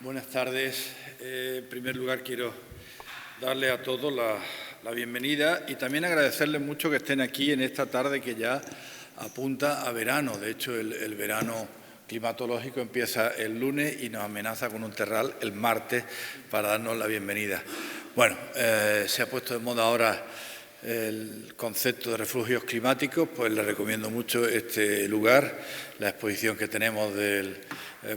Buenas tardes. En primer lugar, quiero darle a todos la bienvenida y también agradecerles mucho que estén aquí en esta tarde que ya apunta a verano. De hecho, el verano climatológico empieza el lunes y nos amenaza con un terral el martes para darnos la bienvenida. Bueno, se ha puesto de moda ahora el concepto de refugios climáticos, pues les recomiendo mucho este lugar, la exposición que tenemos del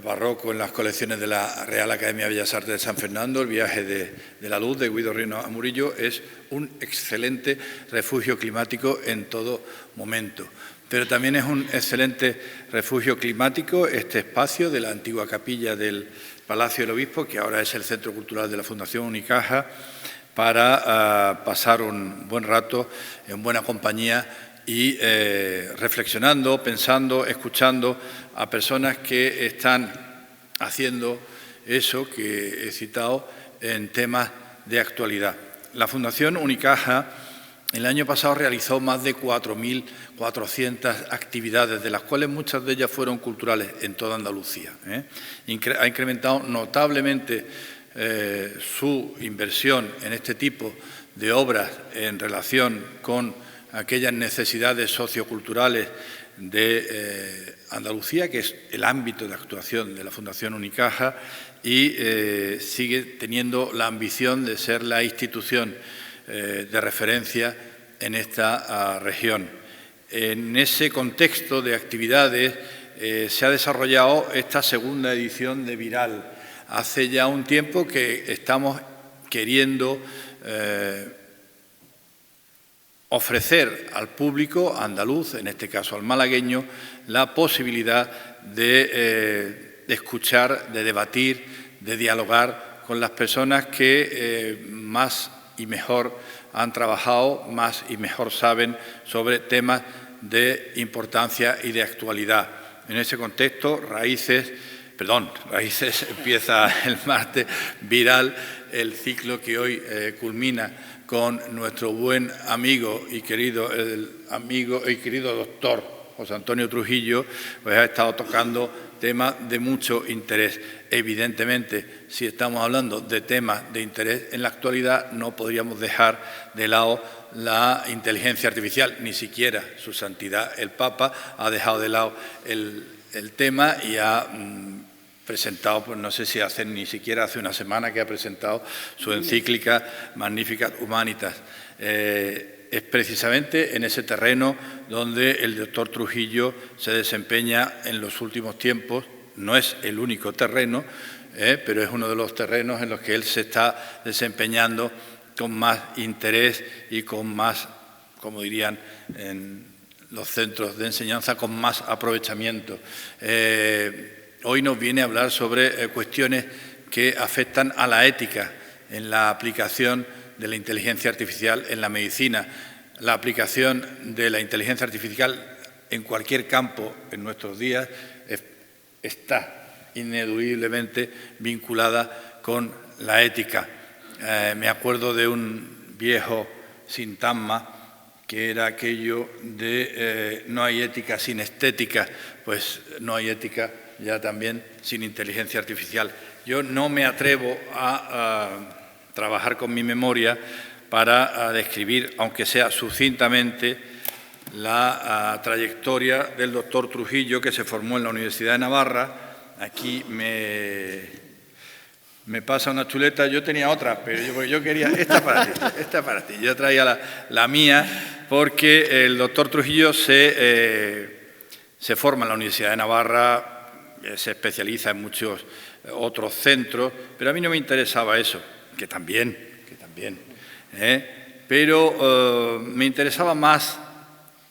barroco en las colecciones de la Real Academia de Bellas Artes de San Fernando, el viaje de la luz de Guido Rino a Murillo, es un excelente refugio climático en todo momento. Pero también es un excelente refugio climático este espacio de la antigua capilla del Palacio del Obispo, que ahora es el Centro Cultural de la Fundación Unicaja, para pasar un buen rato en buena compañía y reflexionando, pensando, escuchando a personas que están haciendo eso que he citado en temas de actualidad. La Fundación Unicaja el año pasado realizó más de 4.400 actividades, de las cuales muchas de ellas fueron culturales en toda Andalucía. Ha incrementado notablemente su inversión en este tipo de obras en relación con aquellas necesidades socioculturales de Andalucía, que es el ámbito de actuación de la Fundación Unicaja, y sigue teniendo la ambición de ser la institución de referencia en esta región. En ese contexto de actividades se ha desarrollado esta segunda edición de Viral. Hace ya un tiempo que estamos queriendo ofrecer al público andaluz, en este caso al malagueño, la posibilidad de escuchar, de debatir, de dialogar con las personas que más y mejor han trabajado, más y mejor saben sobre temas de importancia y de actualidad. En ese contexto, Raíces empieza el martes, Viral, el ciclo que hoy culmina con nuestro buen amigo y querido doctor José Antonio Trujillo, pues ha estado tocando temas de mucho interés. Evidentemente, si estamos hablando de temas de interés en la actualidad, no podríamos dejar de lado la inteligencia artificial. Ni siquiera su santidad el Papa ha dejado de lado el tema y ha presentado, pues no sé si ni siquiera hace una semana que ha presentado su encíclica Magnificat Humanitas. Es precisamente en ese terreno donde el doctor Trujillo se desempeña en los últimos tiempos. No es el único terreno, pero es uno de los terrenos en los que él se está desempeñando con más interés y con más, como dirían en los centros de enseñanza, con más aprovechamiento. Hoy nos viene a hablar sobre cuestiones que afectan a la ética en la aplicación de la inteligencia artificial en la medicina. La aplicación de la inteligencia artificial en cualquier campo en nuestros días está ineludiblemente vinculada con la ética. Me acuerdo de un viejo sintagma que era aquello de no hay ética sin estética, pues no hay ética ya también sin inteligencia artificial. Yo no me atrevo a trabajar con mi memoria para describir, aunque sea sucintamente, la trayectoria del doctor Trujillo, que se formó en la Universidad de Navarra. Aquí me pasa una chuleta, yo tenía otra, pero yo quería esta para ti. Yo traía la mía porque el doctor Trujillo se forma en la Universidad de Navarra, se especializa en muchos otros centros, pero a mí no me interesaba eso, que también, pero me interesaba más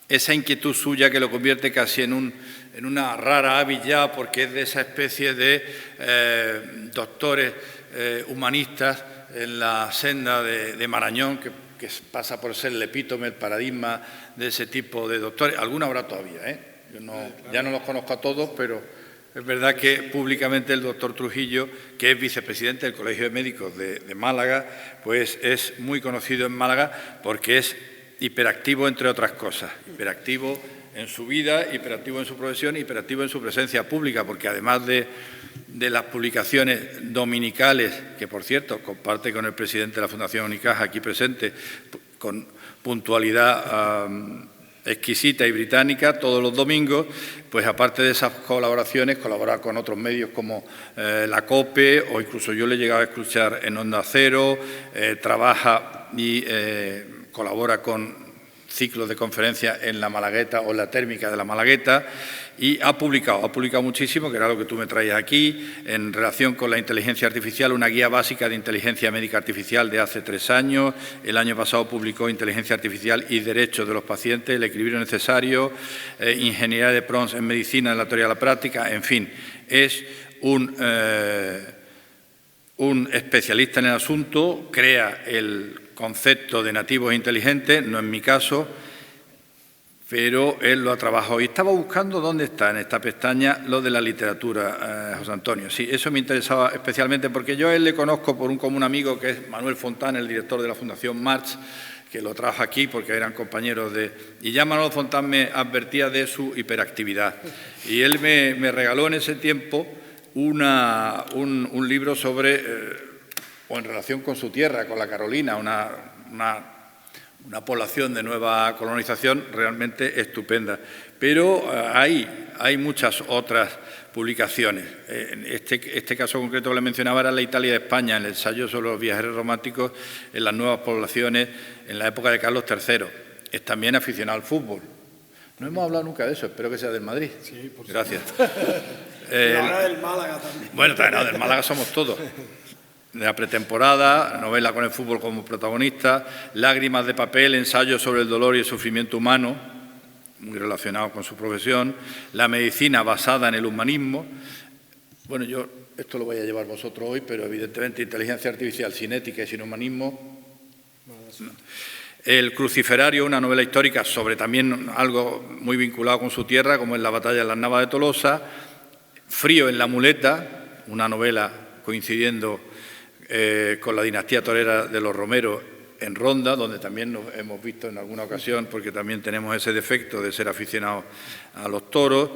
esa inquietud suya que lo convierte casi en una rara avis ya, porque es de esa especie de doctores humanistas en la senda de Marañón, que pasa por ser el epítome, el paradigma de ese tipo de doctores. Algunos habrá todavía, ya no los conozco a todos, pero es verdad que públicamente el doctor Trujillo, que es vicepresidente del Colegio de Médicos de Málaga, pues es muy conocido en Málaga porque es hiperactivo, entre otras cosas. Hiperactivo en su vida, hiperactivo en su profesión, hiperactivo en su presencia pública, porque además de de las publicaciones dominicales, que por cierto comparte con el presidente de la Fundación Unicaja aquí presente, con puntualidad exquisita y británica todos los domingos, pues aparte de esas colaboraciones, colabora con otros medios como la COPE, o incluso yo le he llegado a escuchar en Onda Cero, trabaja y colabora con ciclos de conferencias en la Malagueta o en la térmica de la Malagueta, y ha publicado muchísimo, que era lo que tú me traías aquí, en relación con la inteligencia artificial, una guía básica de inteligencia médica artificial de hace 3 años. El año pasado publicó Inteligencia Artificial y Derechos de los Pacientes, el equilibrio necesario, Ingeniería de prompts en medicina, en la teoría de la práctica, en fin, es un especialista en el asunto, crea el concepto de nativos inteligentes, no en mi caso, pero él lo ha trabajado. Y estaba buscando dónde está en esta pestaña lo de la literatura, José Antonio. Sí, eso me interesaba especialmente porque yo a él le conozco por un común amigo que es Manuel Fontán, el director de la Fundación March, que lo trajo aquí porque eran compañeros de... Y ya Manuel Fontán me advertía de su hiperactividad. Y él me regaló en ese tiempo un libro sobre, o en relación con su tierra, con la Carolina, una población de nueva colonización realmente estupenda. Pero hay muchas otras publicaciones. En este caso concreto que le mencionaba era la Italia de España, el ensayo sobre los viajeros románticos en las nuevas poblaciones en la época de Carlos III. Es también aficionado al fútbol. No hemos hablado nunca de eso, espero que sea del Madrid. Sí, por gracias. Ahora del Málaga también. Bueno, no, del Málaga somos todos. De la pretemporada, novela con el fútbol como protagonista, Lágrimas de papel, ensayo sobre el dolor y el sufrimiento humano, muy relacionado con su profesión, la medicina basada en el humanismo. Bueno, yo esto lo voy a llevar vosotros hoy, pero evidentemente inteligencia artificial sin ética y sin humanismo. El Cruciferario, una novela histórica sobre también algo muy vinculado con su tierra, como es la batalla de las Navas de Tolosa. Frío en la muleta, una novela coincidiendo con la dinastía torera de los Romeros en Ronda, donde también nos hemos visto en alguna ocasión, porque también tenemos ese defecto de ser aficionados a los toros,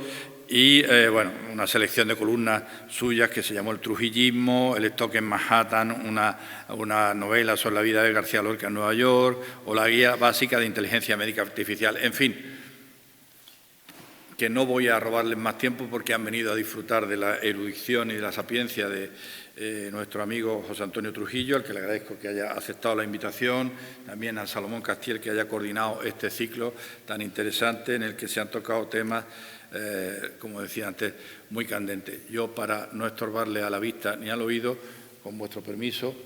y bueno, una selección de columnas suyas que se llamó El Trujillismo, El Stock en Manhattan, una novela sobre la vida de García Lorca en Nueva York, o la Guía Básica de Inteligencia Médica Artificial, en fin, que no voy a robarles más tiempo porque han venido a disfrutar de la erudición y de la sapiencia de nuestro amigo José Antonio Trujillo, al que le agradezco que haya aceptado la invitación, también a Salomón Castiel, que haya coordinado este ciclo tan interesante en el que se han tocado temas, como decía antes, muy candentes. Yo, para no estorbarle a la vista ni al oído, con vuestro permiso,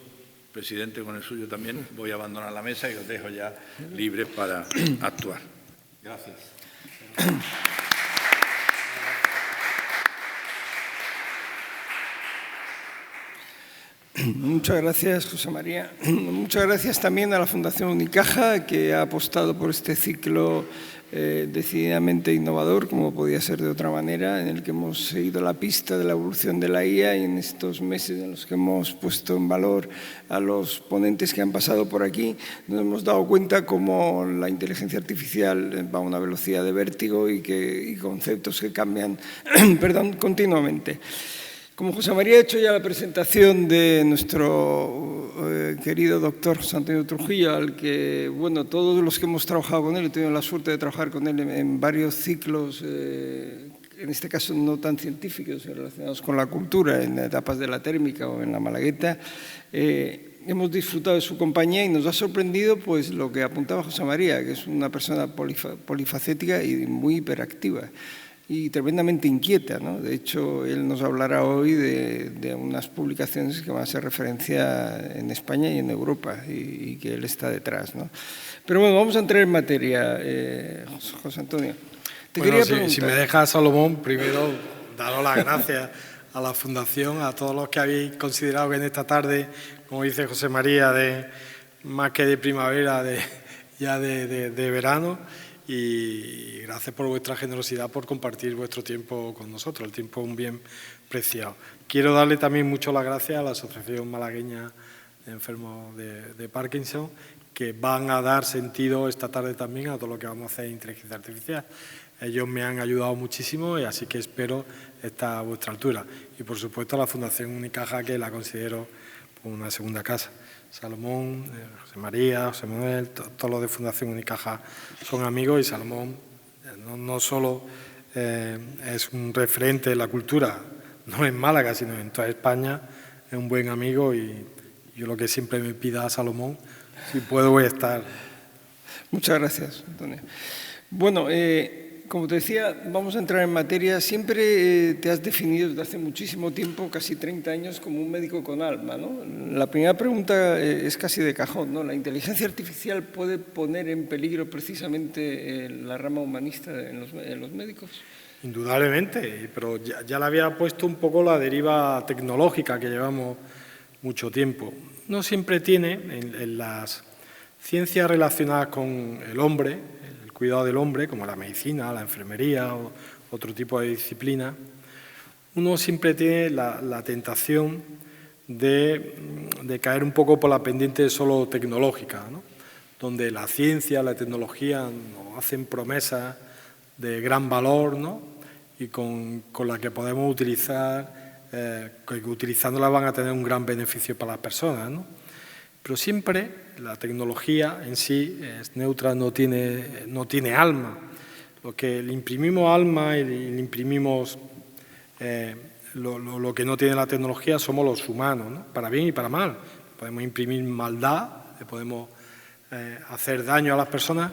presidente, con el suyo también, voy a abandonar la mesa y os dejo ya libres para actuar. Gracias. Muchas gracias, José María. Muchas gracias también a la Fundación Unicaja, que ha apostado por este ciclo decididamente innovador, como podía ser de otra manera, en el que hemos seguido la pista de la evolución de la IA y en estos meses en los que hemos puesto en valor a los ponentes que han pasado por aquí, nos hemos dado cuenta cómo la inteligencia artificial va a una velocidad de vértigo y conceptos que cambian continuamente. Como José María ha hecho ya la presentación de nuestro querido doctor José Antonio Trujillo, al que, bueno, todos los que hemos trabajado con él, he tenido la suerte de trabajar con él en varios ciclos, en este caso no tan científicos, relacionados con la cultura, en etapas de la térmica o en la Malagueta, hemos disfrutado de su compañía y nos ha sorprendido pues lo que apuntaba José María, que es una persona polifacética y muy hiperactiva y tremendamente inquieta, ¿no? De hecho, él nos hablará hoy de unas publicaciones que van a ser referencia en España y en Europa y que él está detrás, ¿no? Pero bueno, vamos a entrar en materia, José Antonio. Si me deja, Salomón, primero daros las gracias a la Fundación, a todos los que habéis considerado que en esta tarde, como dice José María, más que de primavera, ya de verano. Y gracias por vuestra generosidad, por compartir vuestro tiempo con nosotros. El tiempo es un bien preciado. Quiero darle también mucho las gracias a la Asociación Malagueña de Enfermos de Parkinson, que van a dar sentido esta tarde también a todo lo que vamos a hacer en inteligencia artificial. Ellos me han ayudado muchísimo y así que espero estar a vuestra altura. Y, por supuesto, a la Fundación Unicaja, que la considero una segunda casa. Salomón, José María, José Manuel, todos los de Fundación Unicaja son amigos y Salomón no solo es un referente de la cultura, no en Málaga, sino en toda España, es un buen amigo y yo lo que siempre me pida a Salomón, si puedo voy a estar. Muchas gracias, Antonio. Bueno, como te decía, vamos a entrar en materia. Siempre te has definido desde hace muchísimo tiempo, casi 30 años, como un médico con alma, ¿no? La primera pregunta es casi de cajón, ¿no? ¿La inteligencia artificial puede poner en peligro precisamente la rama humanista en los médicos? Indudablemente, pero ya le había puesto un poco la deriva tecnológica que llevamos mucho tiempo. No siempre tiene en las ciencias relacionadas con el hombre, el cuidado del hombre, como la medicina, la enfermería o otro tipo de disciplina, uno siempre tiene la tentación de caer un poco por la pendiente solo tecnológica, ¿no? Donde la ciencia, la tecnología nos hacen promesas de gran valor, ¿no? Y con la que podemos utilizar, que utilizándola van a tener un gran beneficio para las personas, ¿no? Pero siempre la tecnología en sí es neutra, no tiene alma. Lo que le imprimimos alma y le imprimimos lo que no tiene la tecnología somos los humanos, ¿no? Para bien y para mal. Podemos imprimir maldad, podemos hacer daño a las personas,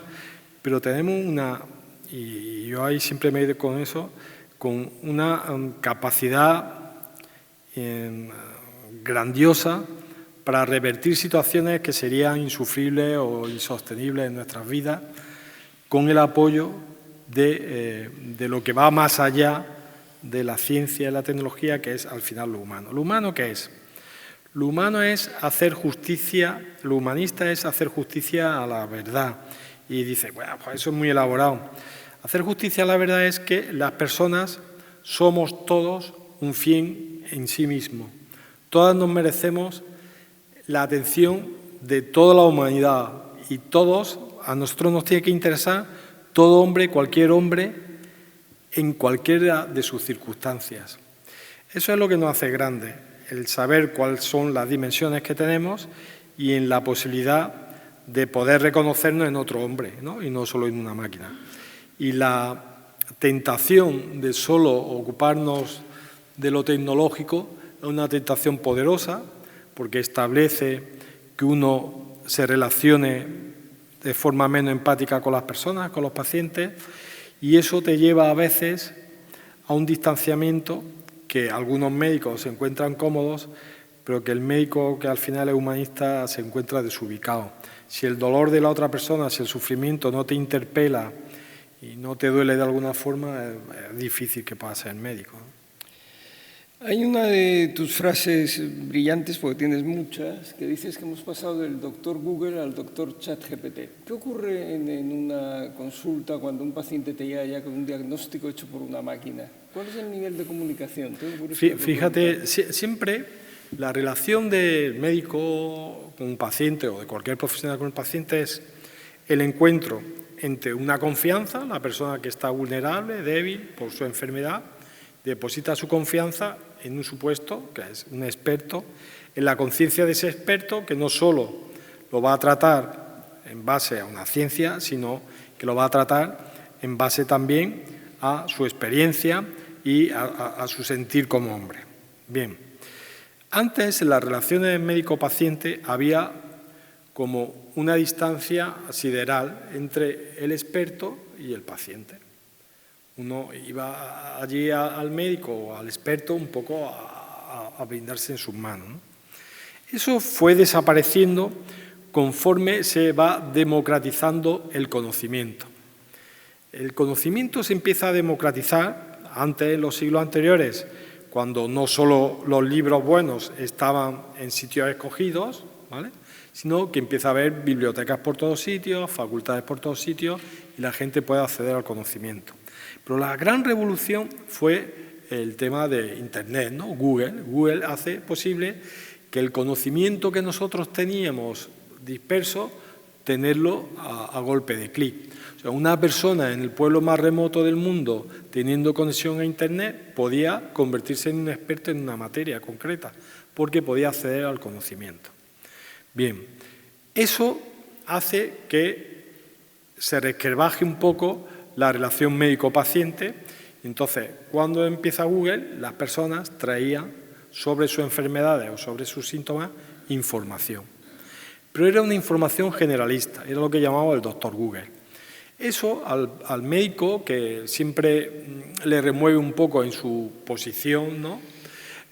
pero tenemos y yo ahí siempre me he ido con eso, con una capacidad grandiosa para revertir situaciones que serían insufribles o insostenibles en nuestras vidas, con el apoyo de lo que va más allá de la ciencia y la tecnología, que es al final lo humano. ¿Lo humano qué es? Lo humano es hacer justicia, lo humanista es hacer justicia a la verdad. Y dice, bueno, pues eso es muy elaborado. Hacer justicia a la verdad es que las personas somos todos un fin en sí mismo. Todas nos merecemos la atención de toda la humanidad y a nosotros nos tiene que interesar todo hombre, cualquier hombre, en cualquiera de sus circunstancias. Eso es lo que nos hace grandes, el saber cuáles son las dimensiones que tenemos y en la posibilidad de poder reconocernos en otro hombre, ¿no? Y no solo en una máquina. Y la tentación de solo ocuparnos de lo tecnológico es una tentación poderosa porque establece que uno se relacione de forma menos empática con las personas, con los pacientes, y eso te lleva a veces a un distanciamiento que algunos médicos se encuentran cómodos, pero que el médico que al final es humanista se encuentra desubicado. Si el dolor de la otra persona, si el sufrimiento no te interpela y no te duele de alguna forma, es difícil que puedas ser médico, ¿no? Hay una de tus frases brillantes, porque tienes muchas, que dices que hemos pasado del doctor Google al doctor ChatGPT. ¿Qué ocurre en una consulta cuando un paciente te llega ya con un diagnóstico hecho por una máquina? ¿Cuál es el nivel de comunicación? Fíjate, siempre la relación del médico con un paciente o de cualquier profesional con el paciente es el encuentro entre una confianza, la persona que está vulnerable, débil por su enfermedad, deposita su confianza en un supuesto, que es un experto, en la conciencia de ese experto, que no solo lo va a tratar en base a una ciencia, sino que lo va a tratar en base también a su experiencia y a su sentir como hombre. Bien, antes en las relaciones médico-paciente había como una distancia sideral entre el experto y el paciente. Uno iba allí al médico o al experto un poco a brindarse en sus manos, ¿no? Eso fue desapareciendo conforme se va democratizando el conocimiento. El conocimiento se empieza a democratizar. Antes, en los siglos anteriores, cuando no solo los libros buenos estaban en sitios escogidos, ¿vale?, sino que empieza a haber bibliotecas por todos sitios, facultades por todos sitios y la gente puede acceder al conocimiento. Pero la gran revolución fue el tema de Internet, ¿no? Google hace posible que el conocimiento que nosotros teníamos disperso tenerlo a golpe de clic. O sea, una persona en el pueblo más remoto del mundo, teniendo conexión a Internet, podía convertirse en un experto en una materia concreta, porque podía acceder al conocimiento. Bien, eso hace que se resquebraje un poco la relación médico-paciente. Entonces, cuando empieza Google, las personas traían sobre sus enfermedades o sobre sus síntomas información. Pero era una información generalista, era lo que llamaba el doctor Google. Eso al médico, que siempre le remueve un poco en su posición, ¿no?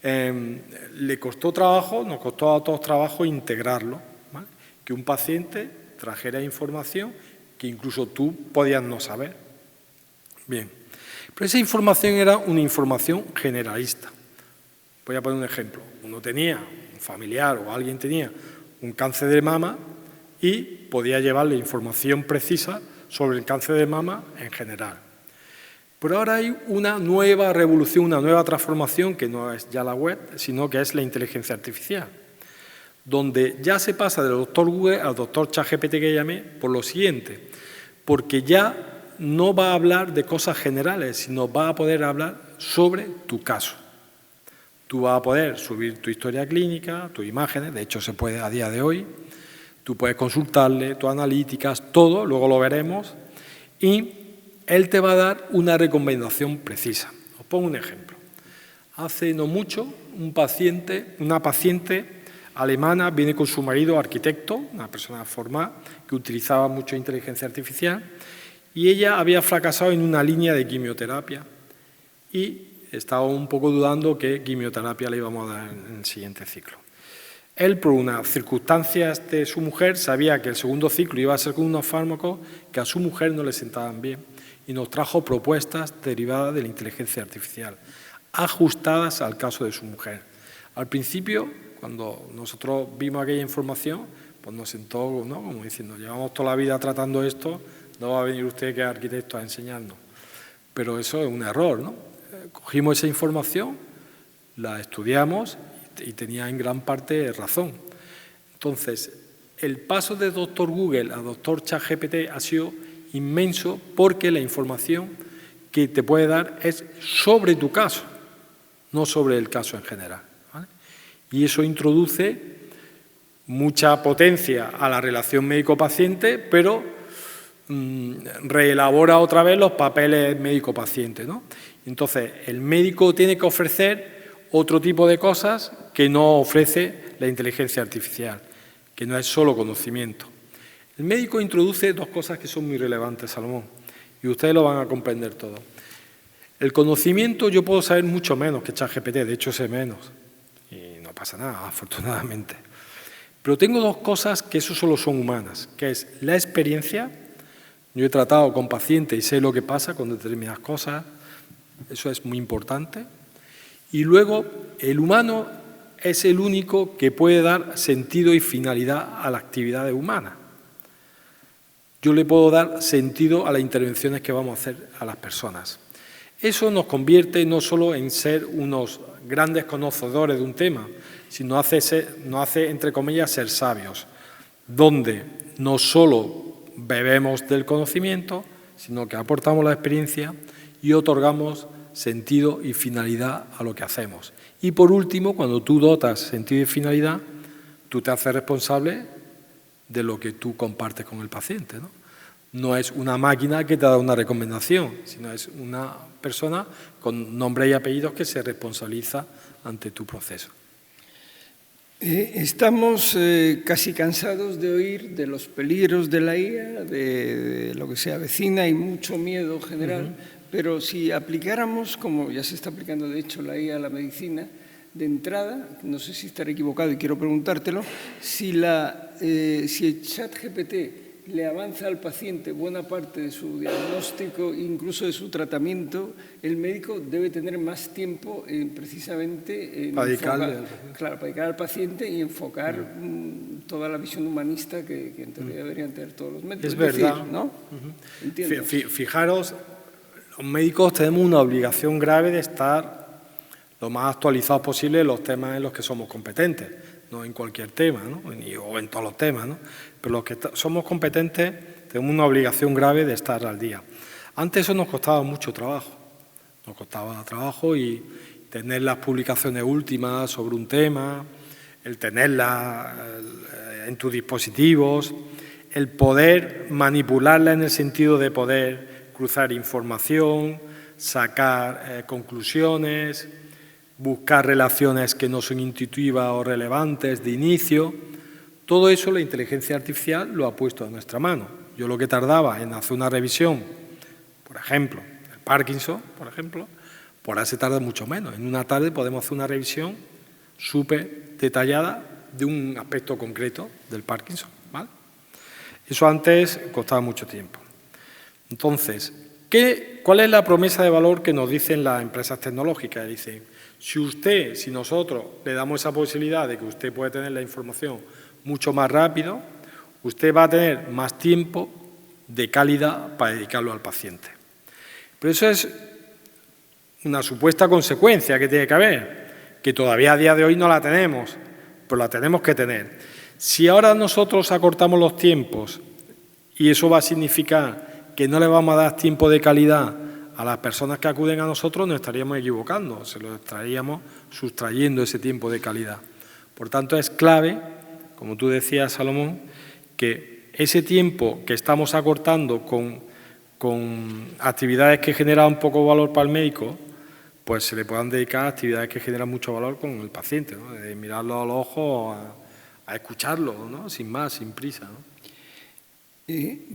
Le costó trabajo, nos costó a todos trabajo integrarlo, ¿vale? Que un paciente trajera información que incluso tú podías no saber. Bien, pero esa información era una información generalista. Voy a poner un ejemplo. Uno tenía, un familiar o alguien tenía un cáncer de mama y podía llevarle información precisa sobre el cáncer de mama en general. Pero ahora hay una nueva revolución, una nueva transformación que no es ya la web, sino que es la inteligencia artificial, donde ya se pasa del doctor Google al doctor ChatGPT que llamé por lo siguiente, porque ya no va a hablar de cosas generales, sino va a poder hablar sobre tu caso. Tú vas a poder subir tu historia clínica, tus imágenes, de hecho se puede a día de hoy, tú puedes consultarle, tus analíticas, todo, luego lo veremos, y él te va a dar una recomendación precisa. Os pongo un ejemplo. Hace no mucho, una paciente alemana viene con su marido arquitecto, una persona formada que utilizaba mucho inteligencia artificial, y ella había fracasado en una línea de quimioterapia y estaba un poco dudando qué quimioterapia le íbamos a dar en el siguiente ciclo. Él, por unas circunstancias de su mujer, sabía que el segundo ciclo iba a ser con unos fármacos que a su mujer no le sentaban bien y nos trajo propuestas derivadas de la inteligencia artificial, ajustadas al caso de su mujer. Al principio, cuando nosotros vimos aquella información, pues nos sentó, ¿no?, como diciendo, llevamos toda la vida tratando esto, no va a venir usted que es arquitecto a enseñarnos. Pero eso es un error, ¿no? Cogimos esa información, la estudiamos y tenía en gran parte razón. Entonces, el paso de doctor Google a doctor ChatGPT ha sido inmenso porque la información que te puede dar es sobre tu caso, no sobre el caso en general, ¿vale? Y eso introduce mucha potencia a la relación médico-paciente, pero reelabora otra vez los papeles médico-paciente, ¿no? Entonces, el médico tiene que ofrecer otro tipo de cosas que no ofrece la inteligencia artificial, que no es solo conocimiento. El médico introduce dos cosas que son muy relevantes, Salomón, y ustedes lo van a comprender todo. El conocimiento yo puedo saber mucho menos que ChatGPT, de hecho sé menos, y no pasa nada, afortunadamente. Pero tengo dos cosas que eso solo son humanas, que es la experiencia. Yo he tratado con pacientes y sé lo que pasa con determinadas cosas, eso es muy importante. Y luego, el humano es el único que puede dar sentido y finalidad a la actividad humana. Yo le puedo dar sentido a las intervenciones que vamos a hacer a las personas. Eso nos convierte no solo en ser unos grandes conocedores de un tema, sino nos hace, entre comillas, ser sabios, donde no solo bebemos del conocimiento, sino que aportamos la experiencia y otorgamos sentido y finalidad a lo que hacemos. Y por último, cuando tú dotas sentido y finalidad, tú te haces responsable de lo que tú compartes con el paciente, ¿no? No es una máquina que te da una recomendación, sino es una persona con nombre y apellidos que se responsabiliza ante tu proceso. Estamos casi cansados de oír de los peligros de la IA, de lo que se avecina, y mucho miedo general, pero si aplicáramos, como ya se está aplicando de hecho la IA a la medicina, de entrada, no sé si estaré equivocado y quiero preguntártelo, si el ChatGPT le avanza al paciente buena parte de su diagnóstico, incluso de su tratamiento, el médico debe tener más tiempo precisamente para dedicar al paciente y enfocar toda la visión humanista que en teoría deberían tener todos los médicos. Es verdad. ¿No? Fijaros, los médicos tenemos una obligación grave de estar lo más actualizados posible los temas en los que somos competentes, no en cualquier tema, ¿no? O en todos los temas, ¿no? Pero los que somos competentes tenemos una obligación grave de estar al día. Antes eso nos costaba mucho trabajo, y tener las publicaciones últimas sobre un tema, el tenerlas en tus dispositivos, el poder manipularla en el sentido de poder cruzar información, sacar conclusiones, buscar relaciones que no son intuitivas o relevantes de inicio. Todo eso la inteligencia artificial lo ha puesto a nuestra mano. Yo lo que tardaba en hacer una revisión, por ejemplo, el Parkinson, por ejemplo, por ahora se tarda mucho menos. En una tarde podemos hacer una revisión súper detallada de un aspecto concreto del Parkinson, ¿vale? Eso antes costaba mucho tiempo. Entonces, ¿cuál es la promesa de valor que nos dicen las empresas tecnológicas? Dicen, si nosotros le damos esa posibilidad de que usted puede tener la información mucho más rápido, usted va a tener más tiempo de calidad para dedicarlo al paciente. Pero eso es una supuesta consecuencia que tiene que haber, que todavía a día de hoy no la tenemos, pero la tenemos que tener. Si ahora nosotros acortamos los tiempos y eso va a significar que no le vamos a dar tiempo de calidad a las personas que acuden a nosotros, nos estaríamos equivocando, se lo estaríamos sustrayendo ese tiempo de calidad. Por tanto, es clave, como tú decías, Salomón, que ese tiempo que estamos acortando con actividades que generan poco valor para el médico, pues se le puedan dedicar a actividades que generan mucho valor con el paciente, ¿no? De mirarlo a los ojos, a escucharlo, ¿no? Sin más, sin prisa, ¿no?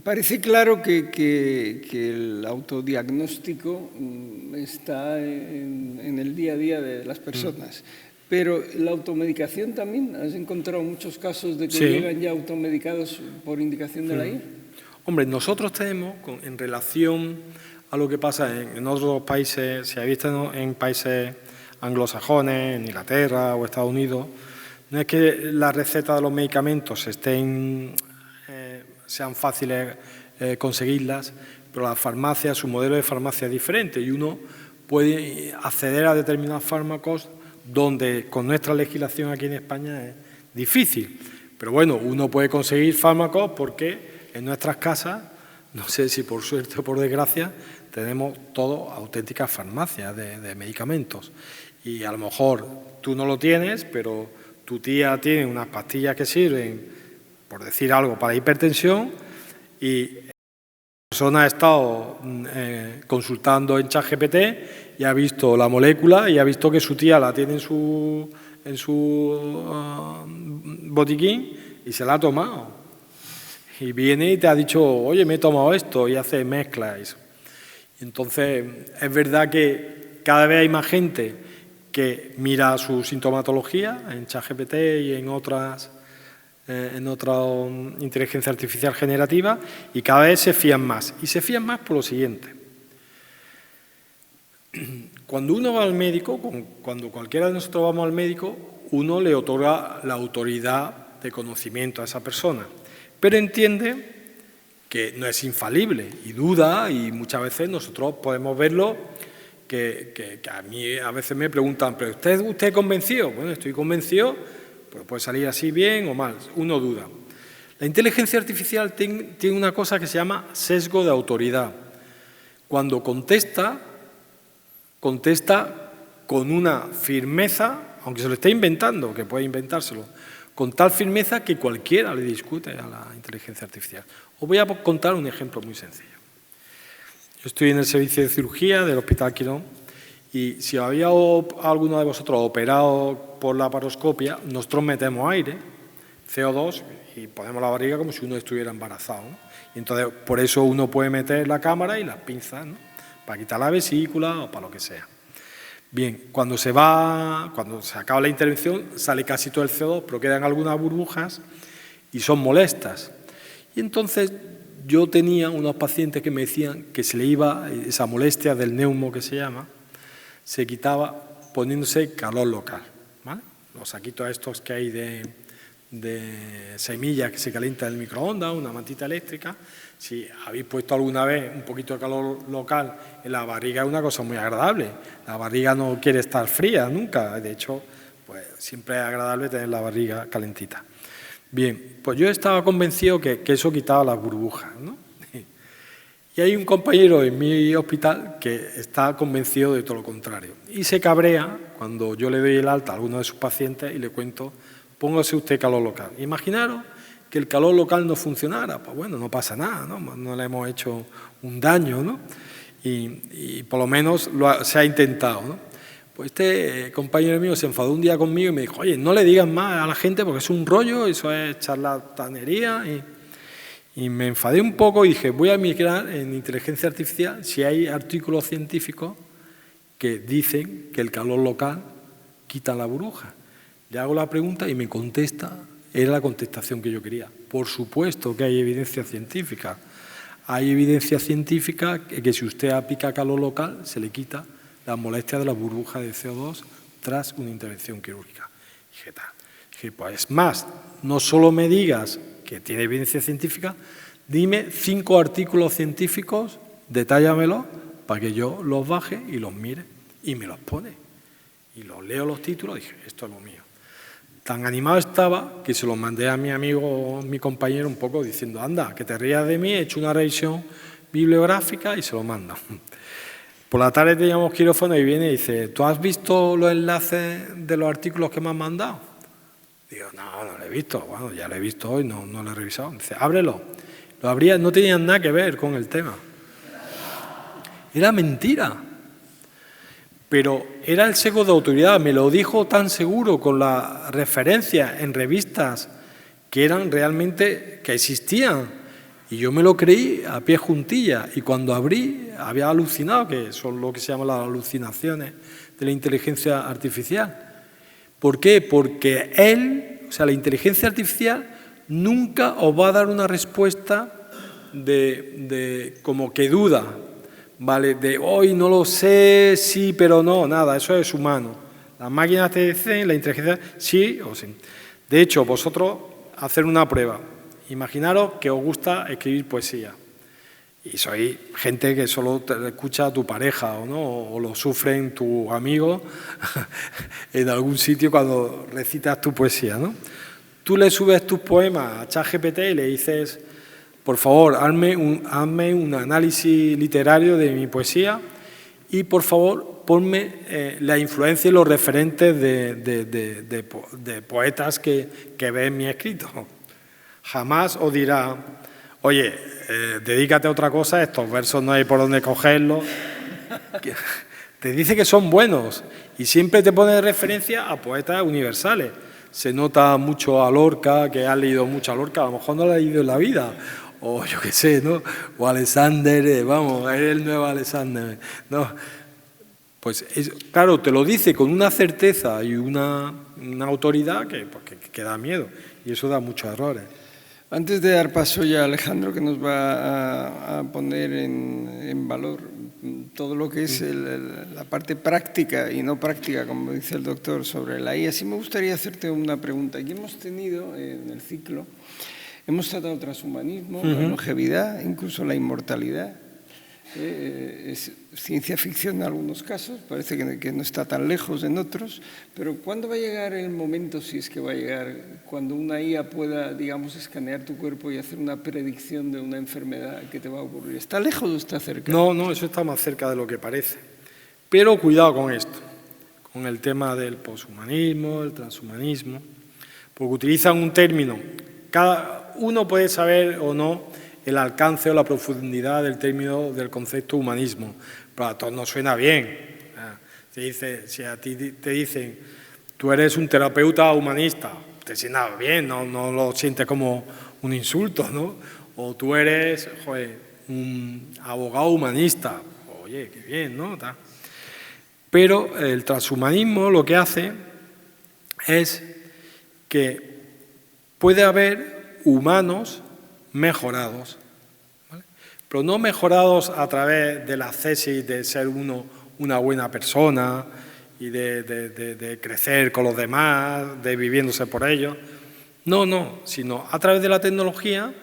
Parece claro que el autodiagnóstico está en el día a día de las personas, pero la automedicación también, ¿has encontrado muchos casos de que llegan ya automedicados por indicación de la IA? Hombre, nosotros tenemos, en relación a lo que pasa en otros países, se ha visto en países anglosajones, en Inglaterra o Estados Unidos, no es que las recetas de los medicamentos sean fáciles conseguirlas, pero la farmacia, su modelo de farmacia es diferente y uno puede acceder a determinados fármacos donde con nuestra legislación aquí en España es difícil. Pero bueno, uno puede conseguir fármacos porque en nuestras casas, no sé si por suerte o por desgracia, tenemos todo auténticas farmacias de medicamentos. Y a lo mejor tú no lo tienes, pero tu tía tiene unas pastillas que sirven, por decir algo, para hipertensión y la persona ha estado consultando en ChatGPT y ha visto la molécula y ha visto que su tía la tiene en su botiquín y se la ha tomado. Y viene y te ha dicho, oye, me he tomado esto, y hace mezclas. Entonces, es verdad que cada vez hay más gente que mira su sintomatología en ChatGPT y en otra inteligencia artificial generativa, y cada vez se fían más. Y se fían más por lo siguiente. Cuando uno va al médico, cuando cualquiera de nosotros vamos al médico, uno le otorga la autoridad de conocimiento a esa persona, pero entiende que no es infalible y duda, y muchas veces nosotros podemos verlo, que a mí a veces me preguntan, ¿pero usted convencido? Bueno, estoy convencido, pues puede salir así bien o mal, uno duda. La inteligencia artificial tiene una cosa que se llama sesgo de autoridad. Cuando contesta con una firmeza, aunque se lo esté inventando, que puede inventárselo, con tal firmeza que cualquiera le discute a la inteligencia artificial. Os voy a contar un ejemplo muy sencillo. Yo estoy en el servicio de cirugía del Hospital Quirón y si había alguno de vosotros operado por la laparoscopia, nosotros metemos aire, CO2, y ponemos la barriga como si uno estuviera embarazado, ¿no? Y entonces, por eso uno puede meter la cámara y las pinzas, ¿no? Para quitar la vesícula o para lo que sea. Bien, cuando se acaba la intervención, sale casi todo el CO2, pero quedan algunas burbujas y son molestas. Y entonces yo tenía unos pacientes que me decían que se le iba esa molestia del neumo que se llama, se quitaba poniéndose calor local, ¿vale? Los saquitos estos que hay de semillas que se calienta en el microondas, una mantita eléctrica. Si habéis puesto alguna vez un poquito de calor local en la barriga, es una cosa muy agradable. La barriga no quiere estar fría nunca, de hecho, pues siempre es agradable tener la barriga calentita. Bien, pues yo estaba convencido que eso quitaba las burbujas, ¿no? Y hay un compañero en mi hospital que está convencido de todo lo contrario. Y se cabrea cuando yo le doy el alta a alguno de sus pacientes y le cuento, póngase usted calor local. Imaginaros que el calor local no funcionara. Pues bueno, no pasa nada, ¿no? No le hemos hecho un daño, ¿no? Y por lo menos se ha intentado, ¿no? Pues este compañero mío se enfadó un día conmigo y me dijo, oye, no le digas más a la gente porque es un rollo, eso es charlatanería. Y me enfadé un poco y dije, voy a mirar en inteligencia artificial si hay artículos científicos que dicen que el calor local quita la burbuja. Le hago la pregunta y me contesta, era la contestación que yo quería. Por supuesto que hay evidencia científica. Hay evidencia científica que si usted aplica calor local se le quita la molestia de la burbuja de CO2 tras una intervención quirúrgica. Dije, pues más, no solo me digas que tiene evidencia científica, dime 5 artículos científicos, detállamelo para que yo los baje y los mire y me los pone. Y los leo los títulos y dije, esto es lo mío. Tan animado estaba que se los mandé a mi amigo, mi compañero un poco diciendo, anda, que te rías de mí, he hecho una revisión bibliográfica y se lo mando. Por la tarde teníamos quirófano y viene y dice, ¿tú has visto los enlaces de los artículos que me han mandado? Digo, no lo he visto. Bueno, ya lo he visto hoy, no lo he revisado. Dice, ábrelo. Lo abría, no tenían nada que ver con el tema. Era mentira. Pero era el sesgo de autoridad. Me lo dijo tan seguro con la referencia en revistas que eran realmente, que existían. Y yo me lo creí a pie juntilla. Y cuando abrí, había alucinado, que son lo que se llaman las alucinaciones de la inteligencia artificial. ¿Por qué? Porque la inteligencia artificial nunca os va a dar una respuesta de como que duda, ¿vale? De hoy no lo sé, sí, pero no, nada, eso es humano. Las máquinas te dicen, la inteligencia, sí o sí. De hecho, vosotros hacer una prueba. Imaginaros que os gusta escribir poesía. Y sois gente que solo te escucha a tu pareja o no, o lo sufren tus amigos en algún sitio cuando recitas tu poesía, ¿no? Tú le subes tus poemas a ChatGPT y le dices, por favor, hazme un análisis literario de mi poesía y por favor ponme la influencia y los referentes de poetas que ve en mi escrito. Jamás os dirá, oye, dedícate a otra cosa, estos versos no hay por dónde cogerlos. Te dice que son buenos y siempre te pone de referencia a poetas universales. Se nota mucho a Lorca, que has leído mucho a Lorca, a lo mejor no lo has leído en la vida, o yo qué sé, ¿no? O Alexander, vamos, es el nuevo Alexander, ¿no? Pues claro, te lo dice con una certeza y una autoridad que da miedo y eso da muchos errores. Antes de dar paso ya a Alejandro, que nos va a poner en valor todo lo que es la parte práctica y no práctica, como dice el doctor, sobre la IA, sí me gustaría hacerte una pregunta. Aquí hemos tenido en el ciclo, hemos tratado transhumanismo, la longevidad, incluso la inmortalidad. Es ciencia ficción en algunos casos, parece que no está tan lejos en otros, pero ¿cuándo va a llegar el momento, si es que va a llegar, cuando una IA pueda, digamos, escanear tu cuerpo y hacer una predicción de una enfermedad que te va a ocurrir? ¿Está lejos o está cerca? No, eso está más cerca de lo que parece. Pero cuidado con esto, con el tema del poshumanismo, el transhumanismo, porque utilizan un término. Cada uno puede saber o no el alcance o la profundidad del término del concepto humanismo. Pero a todos nos suena bien. Si a ti te dicen, tú eres un terapeuta humanista, te sienta bien, no lo sientes como un insulto, ¿no? O tú eres, un abogado humanista, oye, qué bien, ¿no? Pero el transhumanismo lo que hace es que puede haber humanos mejorados, ¿vale? Pero no mejorados a través de la ascesis de ser uno una buena persona y de crecer con los demás, de viviéndose por ellos. No, sino a través de la tecnología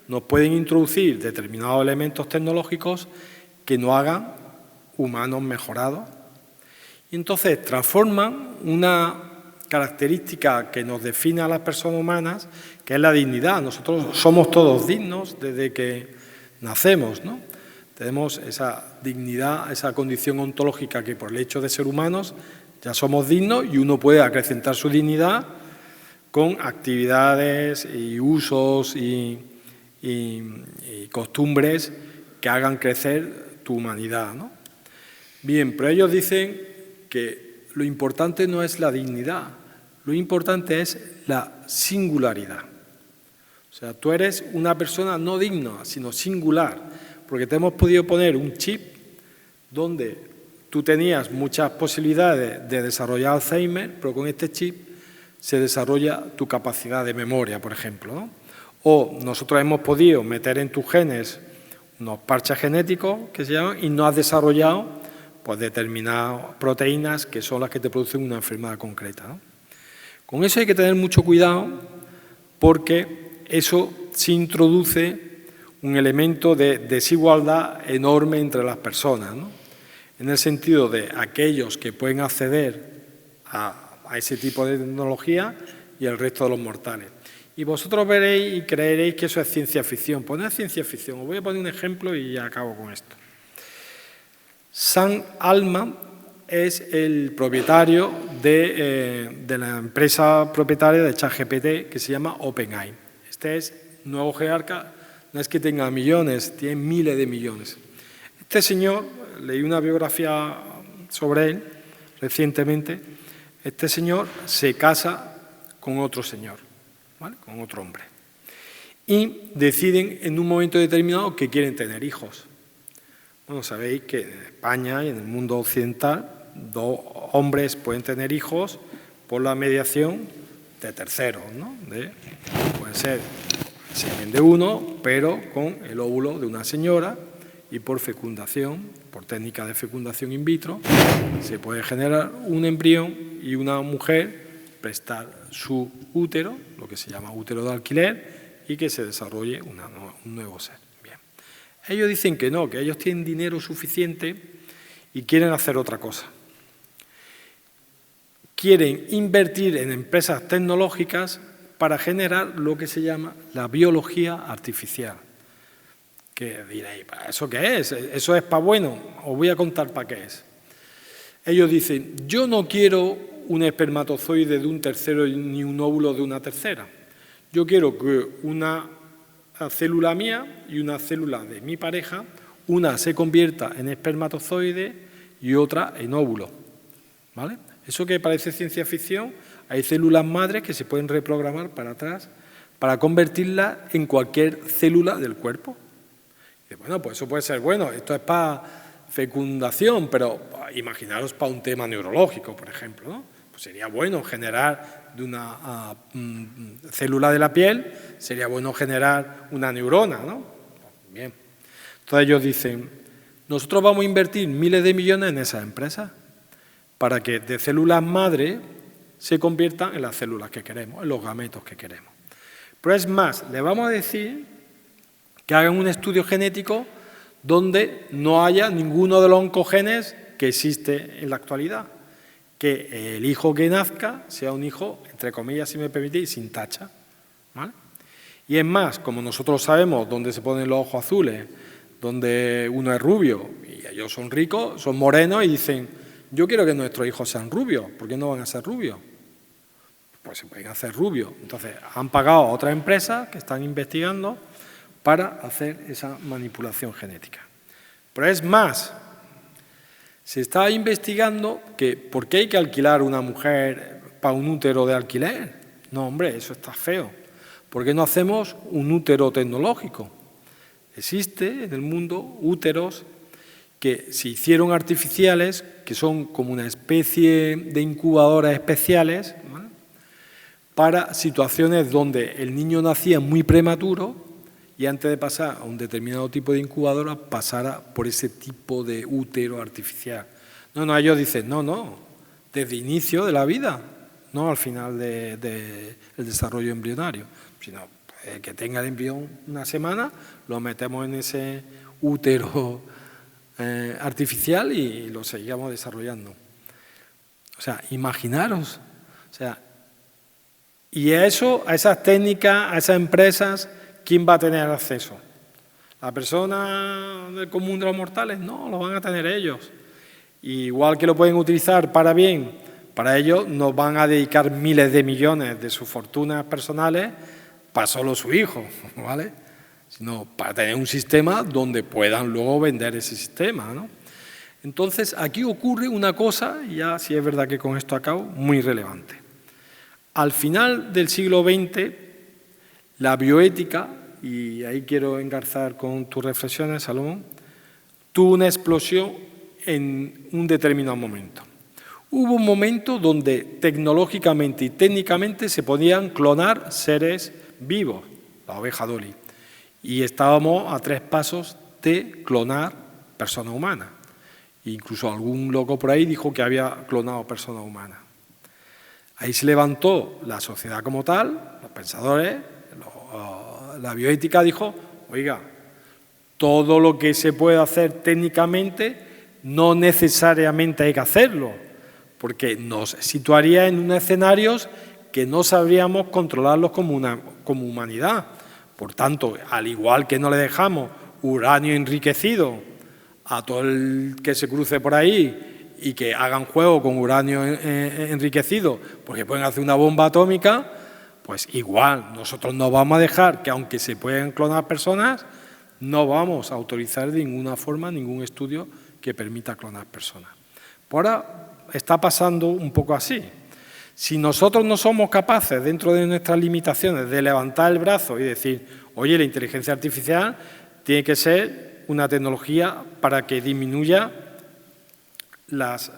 nos pueden introducir determinados elementos tecnológicos que nos hagan humanos mejorados. Y entonces transforman una característica que nos define a las personas humanas, que es la dignidad. Nosotros somos todos dignos desde que nacemos, ¿no? Tenemos esa dignidad, esa condición ontológica que por el hecho de ser humanos ya somos dignos y uno puede acrecentar su dignidad con actividades y usos y costumbres que hagan crecer tu humanidad, ¿no? Bien, pero ellos dicen que lo importante no es la dignidad, lo importante es la singularidad. O sea, tú eres una persona no digna, sino singular, porque te hemos podido poner un chip donde tú tenías muchas posibilidades de desarrollar Alzheimer, pero con este chip se desarrolla tu capacidad de memoria, por ejemplo, ¿no? O nosotros hemos podido meter en tus genes unos parches genéticos que se llaman y no has desarrollado pues, determinadas proteínas que son las que te producen una enfermedad concreta, ¿no? Con eso hay que tener mucho cuidado porque eso se introduce un elemento de desigualdad enorme entre las personas, ¿no? En el sentido de aquellos que pueden acceder a ese tipo de tecnología y el resto de los mortales. Y vosotros veréis y creeréis que eso es ciencia ficción. Pues no es ciencia ficción. Os voy a poner un ejemplo y ya acabo con esto. Sam Altman es el propietario de la empresa propietaria de ChatGPT que se llama OpenAI. Este es nuevo jerarca, no es que tenga millones, tiene miles de millones. Este señor, leí una biografía sobre él recientemente, este señor se casa con otro señor, ¿vale? Con otro hombre. Y deciden en un momento determinado que quieren tener hijos. Bueno, sabéis que en España y en el mundo occidental, dos hombres pueden tener hijos por la mediación de terceros, ¿no? Pueden ser semen de uno, pero con el óvulo de una señora y por fecundación, por técnica de fecundación in vitro, se puede generar un embrión y una mujer prestar su útero, lo que se llama útero de alquiler, y que se desarrolle un nuevo ser. Bien. Ellos dicen que no, que ellos tienen dinero suficiente y quieren hacer otra cosa. Quieren invertir en empresas tecnológicas para generar lo que se llama la biología artificial. Que diréis, ¿eso qué es? ¿Eso es para bueno? Os voy a contar para qué es. Ellos dicen, yo no quiero un espermatozoide de un tercero ni un óvulo de una tercera. Yo quiero que una célula mía y una célula de mi pareja, una se convierta en espermatozoide y otra en óvulo, ¿vale? Eso que parece ciencia ficción, hay células madres que se pueden reprogramar para atrás para convertirlas en cualquier célula del cuerpo. Y bueno, pues eso puede ser bueno, esto es para fecundación, pero imaginaros para un tema neurológico, por ejemplo, ¿no? Pues sería bueno generar de una célula de la piel, sería bueno generar una neurona, ¿no? Bien. Entonces ellos dicen, nosotros vamos a invertir miles de millones en esas empresas para que de células madre se conviertan en las células que queremos, en los gametos que queremos. Pero es más, le vamos a decir que hagan un estudio genético donde no haya ninguno de los oncogenes que existe en la actualidad. Que el hijo que nazca sea un hijo, entre comillas, si me permitís, sin tacha, ¿vale? Y es más, como nosotros sabemos dónde se ponen los ojos azules, donde uno es rubio y ellos son ricos, son morenos y dicen, yo quiero que nuestros hijos sean rubios, ¿por qué no van a ser rubios? Pues se pueden hacer rubios. Entonces, han pagado a otras empresas que están investigando para hacer esa manipulación genética. Pero es más, se está investigando que ¿por qué hay que alquilar una mujer para un útero de alquiler? No, hombre, eso está feo. ¿Por qué no hacemos un útero tecnológico? Existe en el mundo úteros que se hicieron artificiales, que son como una especie de incubadoras especiales, ¿vale? Para situaciones donde el niño nacía muy prematuro y antes de pasar a un determinado tipo de incubadora pasara por ese tipo de útero artificial. No, ellos dicen, no, desde el inicio de la vida no al final del desarrollo embrionario, sino que tenga el embrión una semana, lo metemos en ese útero artificial y lo seguimos desarrollando. O sea, imaginaros, o sea, y a esas técnicas, a esas empresas, ¿quién va a tener acceso? ¿La persona del común de los mortales? No, lo van a tener ellos. Y igual que lo pueden utilizar para bien, para ello nos van a dedicar miles de millones de sus fortunas personales para solo su hijo, ¿vale? Sino para tener un sistema donde puedan luego vender ese sistema, ¿no? Entonces, aquí ocurre una cosa, y ya si es verdad que con esto acabo, muy relevante. Al final del siglo XX, la bioética, y ahí quiero engarzar con tus reflexiones, Salomón, tuvo una explosión en un determinado momento. Hubo un momento donde tecnológicamente y técnicamente se podían clonar seres vivos, la oveja Dolly, y estábamos a 3 pasos de clonar personas humanas. Incluso algún loco por ahí dijo que había clonado personas humanas. Ahí se levantó la sociedad como tal, los pensadores, la bioética dijo, oiga, todo lo que se puede hacer técnicamente no necesariamente hay que hacerlo, porque nos situaría en unos escenarios que no sabríamos controlarlos como humanidad. Por tanto, al igual que no le dejamos uranio enriquecido a todo el que se cruce por ahí y que hagan juego con uranio enriquecido porque pueden hacer una bomba atómica, pues igual nosotros no vamos a dejar que, aunque se puedan clonar personas, no vamos a autorizar de ninguna forma ningún estudio que permita clonar personas. Por ahora está pasando un poco así. Si nosotros no somos capaces, dentro de nuestras limitaciones, de levantar el brazo y decir, oye, la inteligencia artificial tiene que ser una tecnología para que disminuya las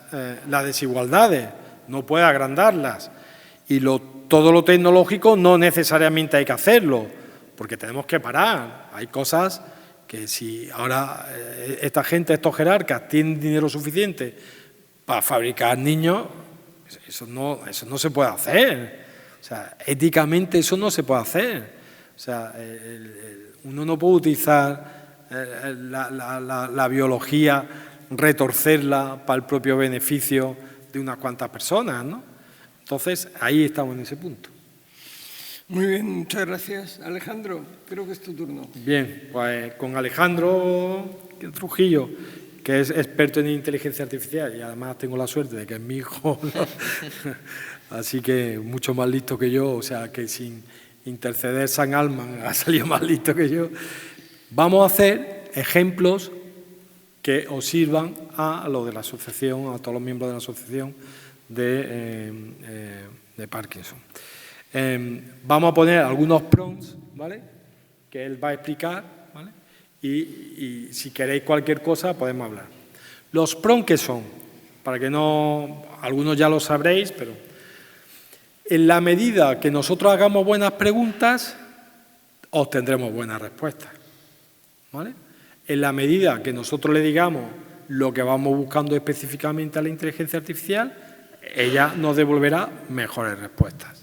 desigualdades, no puede agrandarlas. Y todo lo tecnológico no necesariamente hay que hacerlo, porque tenemos que parar. Hay cosas que si ahora esta gente, estos jerarcas, tienen dinero suficiente para fabricar niños, eso no se puede hacer. O sea, éticamente eso no se puede hacer. O sea, uno no puede utilizar la biología, retorcerla para el propio beneficio de unas cuantas personas, ¿no? Entonces, ahí estamos en ese punto. Muy bien, muchas gracias. Alejandro, creo que es tu turno. Bien, pues con Alejandro Trujillo, que es experto en inteligencia artificial, y además tengo la suerte de que es mi hijo, ¿no? Así que mucho más listo que yo, o sea, que sin interceder San Alman ha salido más listo que yo. Vamos a hacer ejemplos que os sirvan a lo de la asociación, a todos los miembros de la asociación de Parkinson. Vamos a poner algunos prompts, ¿vale?, que él va a explicar, ¿vale?, y si queréis cualquier cosa podemos hablar. Los prompts, ¿qué son? Para que no, algunos ya lo sabréis, pero en la medida que nosotros hagamos buenas preguntas, obtendremos buenas respuestas, ¿vale? En la medida que nosotros le digamos lo que vamos buscando específicamente a la inteligencia artificial, ella nos devolverá mejores respuestas.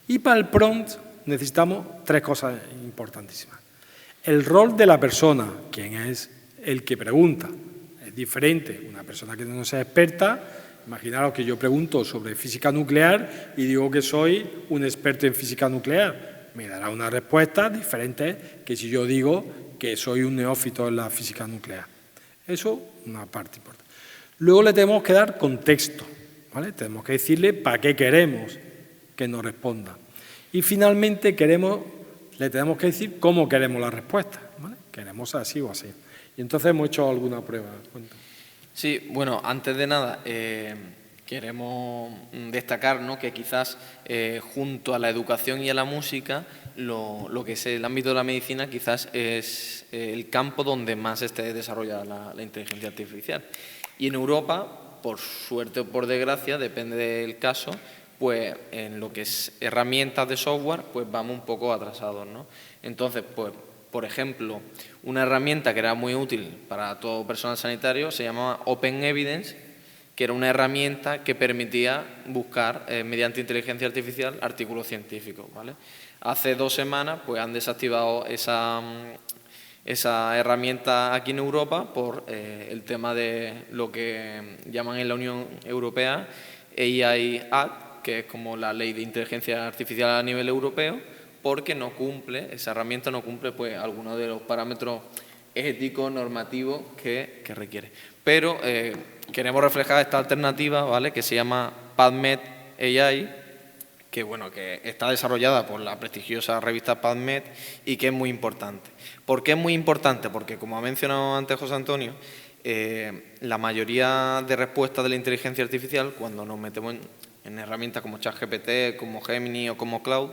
Y para el prompt necesitamos 3 cosas importantísimas. El rol de la persona, quien es el que pregunta, es diferente. Una persona que no sea experta, imaginaros que yo pregunto sobre física nuclear y digo que soy un experto en física nuclear. Me dará una respuesta diferente que si yo digo que soy un neófito en la física nuclear. Eso, una parte importante. Luego le tenemos que dar contexto, ¿vale? Tenemos que decirle para qué queremos que nos responda. Y finalmente le tenemos que decir cómo queremos la respuesta, ¿vale? Queremos así o así. Y entonces hemos hecho alguna prueba. Sí, bueno, antes de nada, queremos destacar, ¿no?, que quizás junto a la educación y a la música, lo que es el ámbito de la medicina quizás es el campo donde más se esté desarrollada la inteligencia artificial. Y en Europa, por suerte o por desgracia, depende del caso, pues en lo que es herramientas de software, pues vamos un poco atrasados, ¿no? Entonces, pues, por ejemplo, una herramienta que era muy útil para todo personal sanitario se llamaba Open Evidence, que era una herramienta que permitía buscar mediante inteligencia artificial artículos científicos, ¿vale? Hace 2 semanas pues, han desactivado esa herramienta aquí en Europa por el tema de lo que llaman en la Unión Europea AI Act, que es como la ley de inteligencia artificial a nivel europeo, porque no cumple, esa herramienta no cumple pues, algunos de los parámetros éticos, normativos que requiere. Pero queremos reflejar esta alternativa, ¿vale?, que se llama PubMed AI, que, bueno, que está desarrollada por la prestigiosa revista PubMed y que es muy importante. ¿Por qué es muy importante? Porque, como ha mencionado antes José Antonio, la mayoría de respuestas de la inteligencia artificial, cuando nos metemos en herramientas como ChatGPT, como Gemini o como Cloud,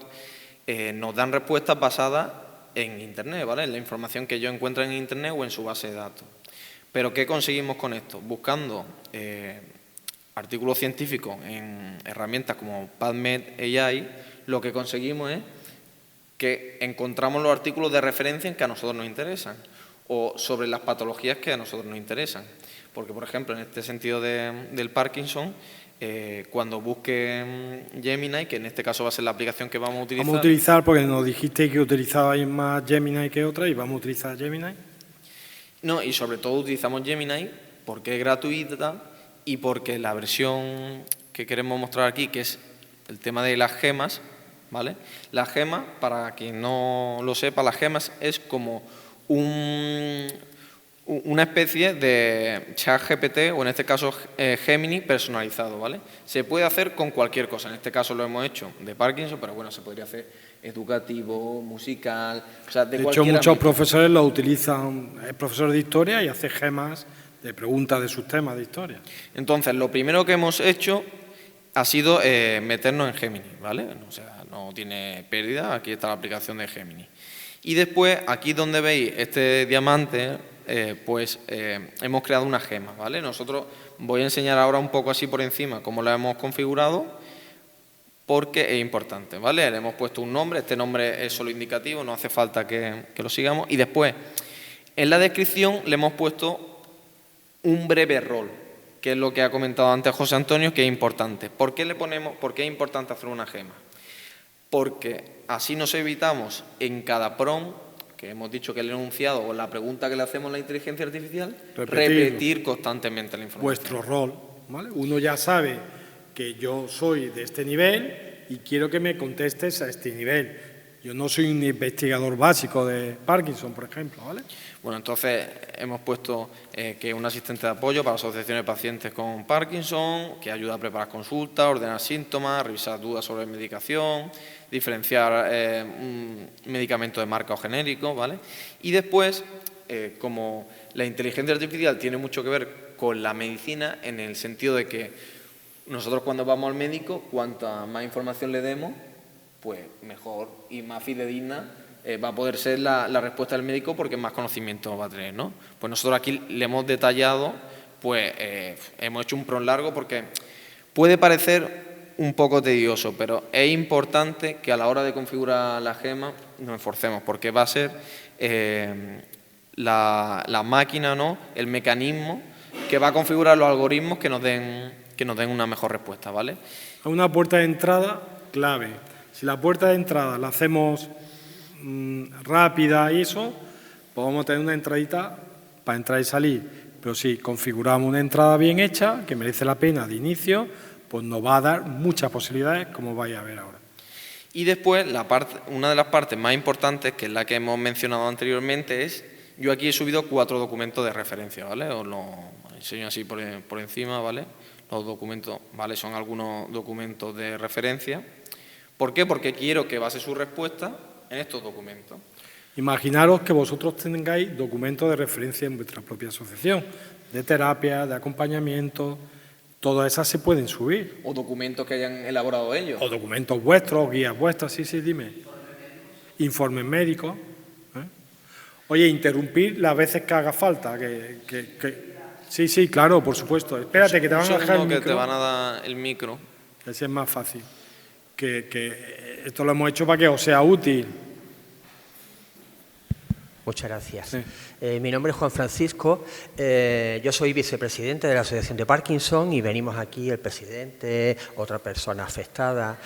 nos dan respuestas basadas en Internet, ¿vale?, en la información que ellos encuentran en Internet o en su base de datos. Pero ¿qué conseguimos con esto? Buscando artículos científicos en herramientas como PubMed AI, lo que conseguimos es que encontramos los artículos de referencia en que a nosotros nos interesan o sobre las patologías que a nosotros nos interesan. Porque, por ejemplo, en este sentido del Parkinson, cuando busque Gemini, que en este caso va a ser la aplicación que vamos a utilizar... Vamos a utilizar, porque nos dijiste que utilizabais más Gemini que otra, y vamos a utilizar Gemini. No, y sobre todo utilizamos Gemini porque es gratuita y porque la versión que queremos mostrar aquí, que es el tema de las gemas, ¿vale? Las gemas, para quien no lo sepa, las gemas es como una especie de ChatGPT, o en este caso Gemini personalizado, ¿vale? Se puede hacer con cualquier cosa, en este caso lo hemos hecho de Parkinson, pero bueno, se podría hacer educativo, musical, o sea, de hecho, muchos ámbito. profesores lo utilizan, es profesor de historia y hace gemas de preguntas de sus temas de historia. Entonces, lo primero que hemos hecho ha sido meternos en Gemini, ¿vale? O sea, no tiene pérdida, aquí está la aplicación de Gemini. Y después, aquí donde veis este diamante, hemos creado una gema, ¿vale? Nosotros voy a enseñar ahora un poco así por encima cómo la hemos configurado, porque es importante, ¿vale? Le hemos puesto un nombre, este nombre es solo indicativo, no hace falta que lo sigamos. Y después, en la descripción le hemos puesto un breve rol, que es lo que ha comentado antes José Antonio, que es importante. ¿Por qué es importante hacer una gema? Porque así nos evitamos en cada prompt, que hemos dicho que el enunciado o la pregunta que le hacemos a la inteligencia artificial, repetir constantemente la información. Vuestro rol, ¿vale? Uno ya sabe que yo soy de este nivel y quiero que me contestes a este nivel. Yo no soy un investigador básico de Parkinson, por ejemplo, ¿vale? Bueno, entonces hemos puesto que es un asistente de apoyo para asociaciones de pacientes con Parkinson, que ayuda a preparar consultas, ordenar síntomas, revisar dudas sobre medicación, diferenciar un medicamento de marca o genérico, ¿vale? Y después, como la inteligencia artificial tiene mucho que ver con la medicina, en el sentido de que nosotros cuando vamos al médico, cuanta más información le demos, pues mejor y más fidedigna va a poder ser la respuesta del médico, porque más conocimiento va a tener, ¿no? Pues nosotros aquí le hemos detallado, pues hemos hecho un prompt largo, porque puede parecer un poco tedioso, pero es importante que a la hora de configurar la gema nos esforcemos, porque va a ser la máquina, ¿no?, el mecanismo que va a configurar los algoritmos que nos den una mejor respuesta, ¿vale? Una puerta de entrada clave. Si la puerta de entrada la hacemos rápida y eso, pues vamos a tener una entradita para entrar y salir. Pero si configuramos una entrada bien hecha, que merece la pena de inicio, pues nos va a dar muchas posibilidades, como vais a ver ahora. Y después, una de las partes más importantes, que es la que hemos mencionado anteriormente, es, yo aquí he subido 4 documentos de referencia, ¿vale? Os lo enseño así por encima, ¿vale? Los documentos, ¿vale?, son algunos documentos de referencia. ¿Por qué? Porque quiero que base su respuesta en estos documentos. Imaginaros que vosotros tengáis documentos de referencia en vuestra propia asociación, de terapia, de acompañamiento, todas esas se pueden subir. O documentos que hayan elaborado ellos. O documentos vuestros, guías vuestras, sí, dime. Informes médicos. Oye, interrumpir las veces que haga falta. Sí, claro, por supuesto. Espérate, que te van a dejar el micro. Que te van a dar el micro. Ese es más fácil. Que esto lo hemos hecho para que os sea útil. Muchas gracias. Sí. Mi nombre es Juan Francisco, yo soy vicepresidente de la Asociación de Parkinson y venimos aquí el presidente, otra persona afectada,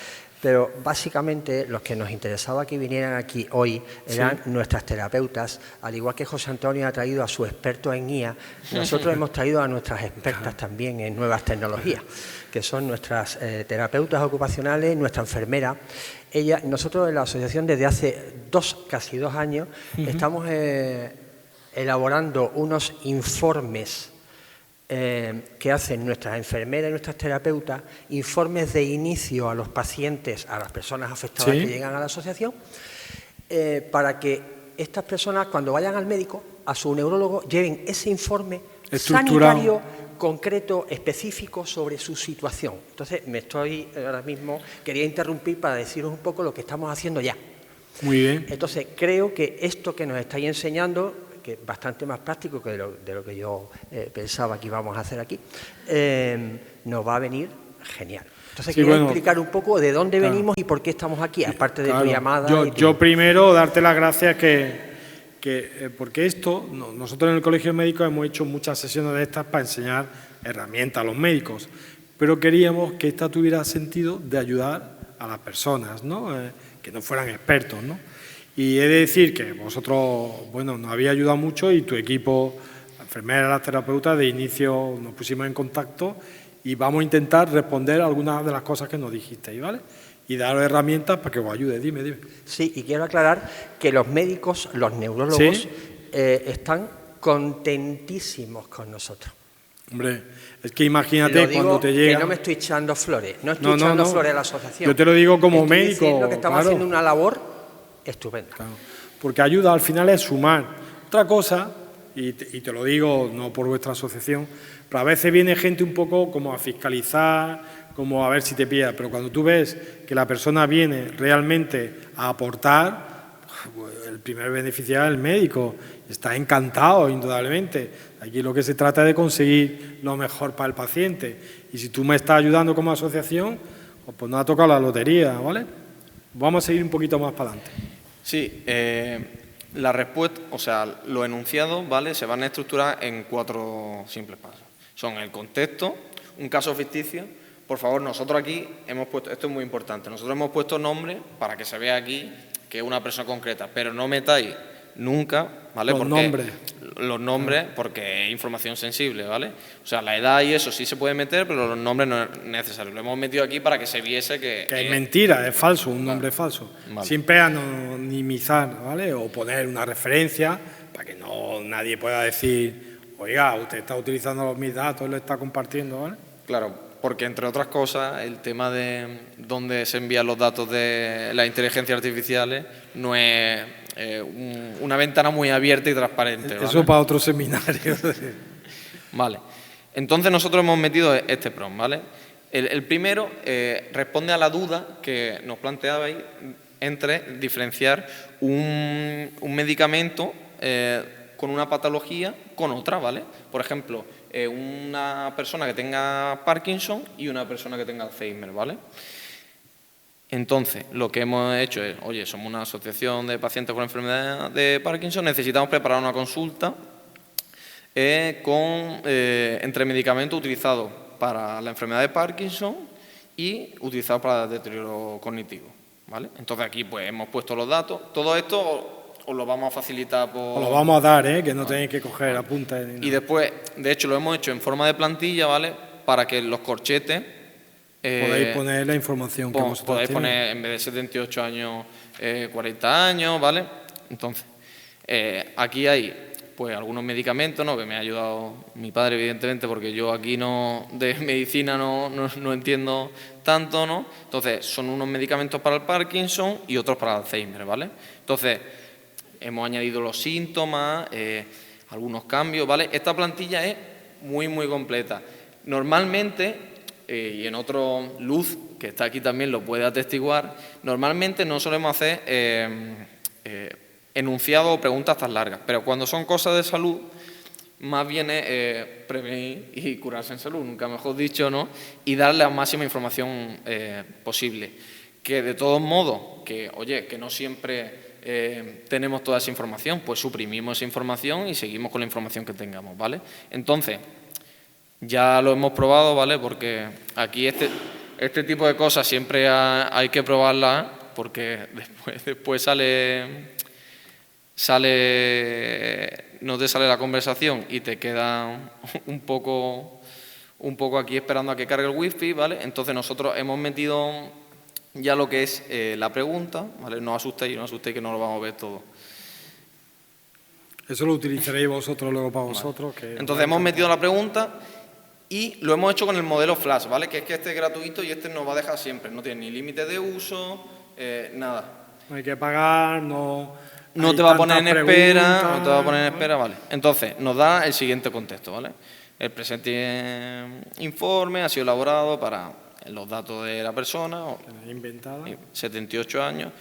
pero básicamente los que nos interesaba que vinieran aquí hoy eran nuestras terapeutas. Al igual que José Antonio ha traído a su experto en IA, nosotros hemos traído a nuestras expertas también en nuevas tecnologías, que son nuestras terapeutas ocupacionales, nuestra enfermera. Nosotros en la asociación desde hace casi dos años estamos elaborando unos informes que hacen nuestras enfermeras y nuestras terapeutas, informes de inicio a los pacientes, a las personas afectadas que llegan a la asociación, para que estas personas cuando vayan al médico, a su neurólogo, lleven ese informe sanitario concreto, específico sobre su situación. Entonces, ahora mismo quería interrumpir para deciros un poco lo que estamos haciendo ya. Muy bien. Entonces, creo que esto que nos estáis enseñando, que es bastante más práctico que de lo que yo pensaba que íbamos a hacer aquí, nos va a venir genial. Entonces, quiero explicar un poco de dónde venimos y por qué estamos aquí, aparte de tu llamada. Yo primero darte las gracias porque nosotros en el Colegio de Médicos hemos hecho muchas sesiones de estas para enseñar herramientas a los médicos, pero queríamos que esta tuviera sentido de ayudar a las personas, ¿no? Que no fueran expertos, ¿no? Y he de decir que vosotros, nos habéis ayudado mucho y tu equipo, la enfermera, las terapeutas, de inicio nos pusimos en contacto y vamos a intentar responder a algunas de las cosas que nos dijisteis, ¿vale? Y daros herramientas para que os ayude. Dime. Sí, y quiero aclarar que los médicos, los neurólogos, están contentísimos con nosotros. Hombre, es que imagínate cuando te llega... Que no me estoy echando flores, no estoy echando flores a la asociación. Yo te lo digo como médico. Que estamos haciendo una labor estupenda. Claro, porque ayuda al final es sumar. Otra cosa, y te lo digo no por vuestra asociación, pero a veces viene gente un poco como a fiscalizar, como a ver si te pilla, pero cuando tú ves que la persona viene realmente a aportar, pues el primer beneficiario es el médico, está encantado indudablemente. Aquí lo que se trata es de conseguir lo mejor para el paciente, y si tú me estás ayudando como asociación, pues nos ha tocado la lotería, ¿vale? Vamos a seguir un poquito más para adelante. Sí, la respuesta, o sea, los enunciados, ¿vale?, se van a estructurar en 4 simples pasos. Son el contexto, un caso ficticio. Por favor, nosotros aquí hemos puesto, esto es muy importante, nosotros hemos puesto nombre para que se vea aquí que es una persona concreta, pero no metáis nunca, ¿vale? Los nombres, porque es información sensible, ¿vale? O sea, la edad y eso sí se puede meter, pero los nombres no es necesario. Lo hemos metido aquí para que se viese que es mentira, es falso, un nombre falso. Vale. Siempre anonimizar, ¿vale? O poner una referencia para que nadie pueda decir, oiga, usted está utilizando mis datos, lo está compartiendo, ¿vale? Claro, porque entre otras cosas, el tema de dónde se envían los datos de las inteligencias artificiales no es una ventana muy abierta y transparente, ¿vale? Eso para otro seminario. Vale. Entonces nosotros hemos metido este prompt, ¿vale? El primero responde a la duda que nos planteabais entre diferenciar un medicamento con una patología con otra, ¿vale? Por ejemplo, una persona que tenga Parkinson y una persona que tenga Alzheimer, ¿vale? Entonces, lo que hemos hecho es, oye, somos una asociación de pacientes con enfermedad de Parkinson, necesitamos preparar una consulta entre medicamentos utilizados para la enfermedad de Parkinson y utilizados para el deterioro cognitivo, ¿vale? Entonces aquí pues hemos puesto los datos. Todo esto os lo vamos a facilitar por... Os lo vamos a dar, que no tenéis que coger apuntes. Y después, de hecho, lo hemos hecho en forma de plantilla, ¿vale? Para que los corchetes... podéis poner la información que vosotros podéis poner, en vez de 78 años, 40 años, ¿vale? Entonces, aquí hay pues algunos medicamentos, ¿no?, que me ha ayudado mi padre, evidentemente, porque yo aquí de medicina no entiendo tanto, ¿no? Entonces, son unos medicamentos para el Parkinson y otros para el Alzheimer, ¿vale? Entonces, hemos añadido los síntomas, algunos cambios, ¿vale? Esta plantilla es muy, muy completa. Normalmente, y en otro Luz, que está aquí también, lo puede atestiguar, normalmente no solemos hacer enunciados o preguntas tan largas, pero cuando son cosas de salud, más bien es prevenir y curarse en salud, nunca mejor dicho, ¿no? Y darle la máxima información posible. Que de todos modos, que no siempre tenemos toda esa información, pues suprimimos esa información y seguimos con la información que tengamos, ¿vale? Entonces, ya lo hemos probado, ¿vale? Porque aquí este tipo de cosas siempre hay que probarlas, porque después no te sale la conversación y te queda un poco aquí esperando a que cargue el wifi, ¿vale? Entonces nosotros hemos metido ya lo que es la pregunta, ¿vale? No os asustéis que no lo vamos a ver todo. Eso lo utilizaréis vosotros luego para vosotros. Vale. Entonces hemos metido la pregunta y lo hemos hecho con el modelo Flash, ¿vale? Que es que este es gratuito y este nos va a dejar siempre, no tiene ni límite de uso, nada. No hay que pagar, no te va a poner en espera, vale. Entonces, nos da el siguiente contexto, ¿vale? El presente informe ha sido elaborado para los datos de la persona, inventada, 78 años.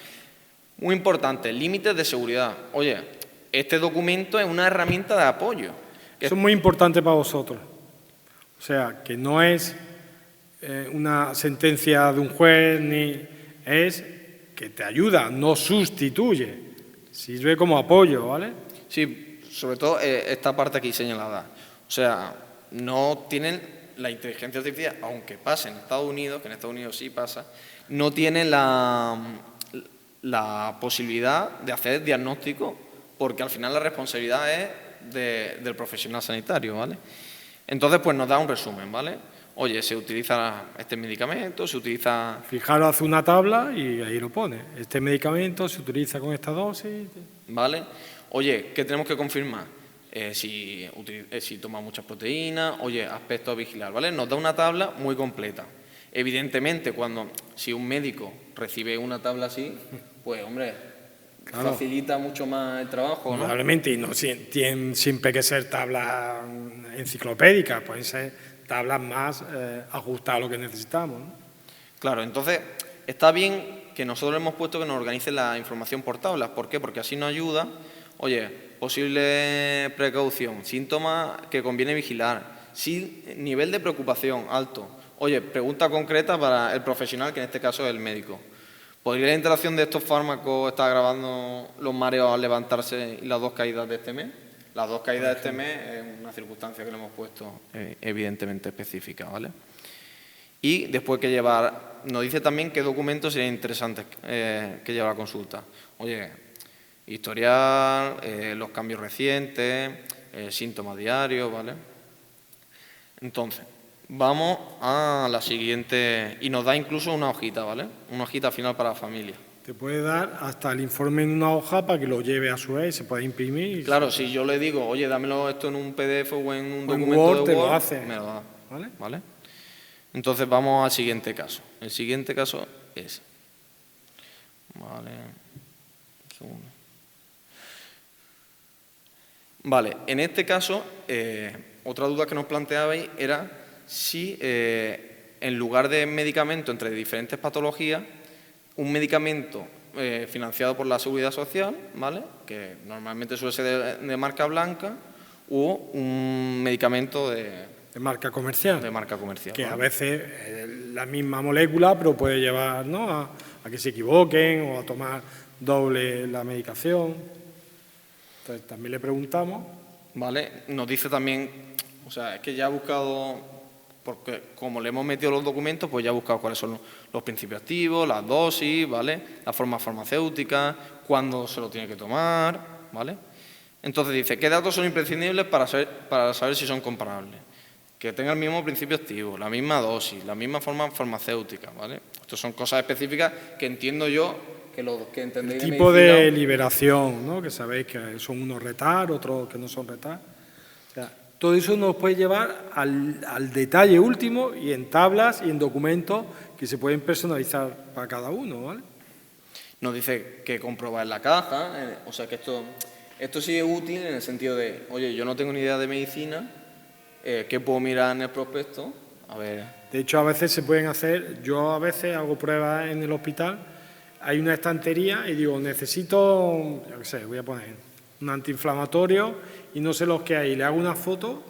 Muy importante, límites de seguridad. Oye, este documento es una herramienta de apoyo. Eso es muy importante para vosotros. O sea, que no es una sentencia de un juez, ni es que te ayuda, no sustituye, sirve como apoyo, ¿vale? Sí, sobre todo esta parte aquí señalada. O sea, no tienen la inteligencia artificial, aunque pase en Estados Unidos, que en Estados Unidos sí pasa, no tienen la posibilidad de hacer diagnóstico, porque al final la responsabilidad es del profesional sanitario, ¿vale? Entonces, pues nos da un resumen, ¿vale? Oye, se utiliza este medicamento, se utiliza... Fijaros, hace una tabla y ahí lo pone. Este medicamento se utiliza con esta dosis. ¿Vale? Oye, ¿qué tenemos que confirmar? Si toma muchas proteínas, oye, aspectos a vigilar, ¿vale? Nos da una tabla muy completa. Evidentemente, si un médico recibe una tabla así, pues, hombre, claro, facilita mucho más el trabajo, ¿no? Probablemente, y no tienen siempre que ser tablas enciclopédicas, pueden ser tablas más ajustadas a lo que necesitamos, ¿no? Claro, entonces está bien que nosotros hemos puesto que nos organice la información por tablas. ¿Por qué? Porque así nos ayuda, oye, posible precaución, síntomas que conviene vigilar, nivel de preocupación alto, oye, pregunta concreta para el profesional, que en este caso es el médico. ¿Podría la interacción de estos fármacos estar agravando los mareos al levantarse y las 2 caídas de este mes? Las 2 caídas de este mes es una circunstancia que le hemos puesto evidentemente específica, ¿vale? Y después nos dice también qué documentos serían interesantes que llevar a la consulta. Oye, historial, los cambios recientes, síntomas diarios, ¿vale? Entonces, vamos a la siguiente, y nos da incluso una hojita, ¿vale? Una hojita final para la familia. Te puede dar hasta el informe en una hoja para que lo lleve a su vez, se puede imprimir. Claro, si yo le digo, oye, dámelo esto en un PDF o en un documento Word, de Word, te lo hace. me lo da. ¿Vale? ¿Vale? Entonces vamos al siguiente caso. El siguiente caso es... Vale. Un segundo. Vale, en este caso, otra duda que nos planteabais era si en lugar de medicamento entre diferentes patologías, un medicamento financiado por la Seguridad Social, ¿vale?, que normalmente suele ser de marca blanca, o un medicamento de marca comercial. De marca comercial. Que ¿vale? a veces es la misma molécula, pero puede llevar, ¿no?, a que se equivoquen o a tomar doble la medicación. Entonces también le preguntamos. Vale, nos dice también, o sea, es que ya ha buscado, porque como le hemos metido los documentos, pues ya ha buscado cuáles son los principios activos, las dosis, ¿vale?, la forma farmacéutica, cuándo se lo tiene que tomar, ¿vale? Entonces dice, ¿qué datos son imprescindibles para saber si son comparables? Que tenga el mismo principio activo, la misma dosis, la misma forma farmacéutica, ¿vale? Estas son cosas específicas que entiendo yo que lo que entendéis el tipo de medicina, de liberación, ¿no?, que sabéis que son unos retar, otros que no son retar. O sea, todo eso nos puede llevar al detalle último y en tablas y en documentos que se pueden personalizar para cada uno, ¿vale? Nos dice que comprobar en la caja, o sea que esto sí es útil en el sentido de, oye, yo no tengo ni idea de medicina, ¿qué puedo mirar en el prospecto? A ver. De hecho, a veces se pueden hacer, yo a veces hago pruebas en el hospital, hay una estantería y digo, necesito, yo qué sé, voy a poner un antiinflamatorio y no sé los que hay, le hago una foto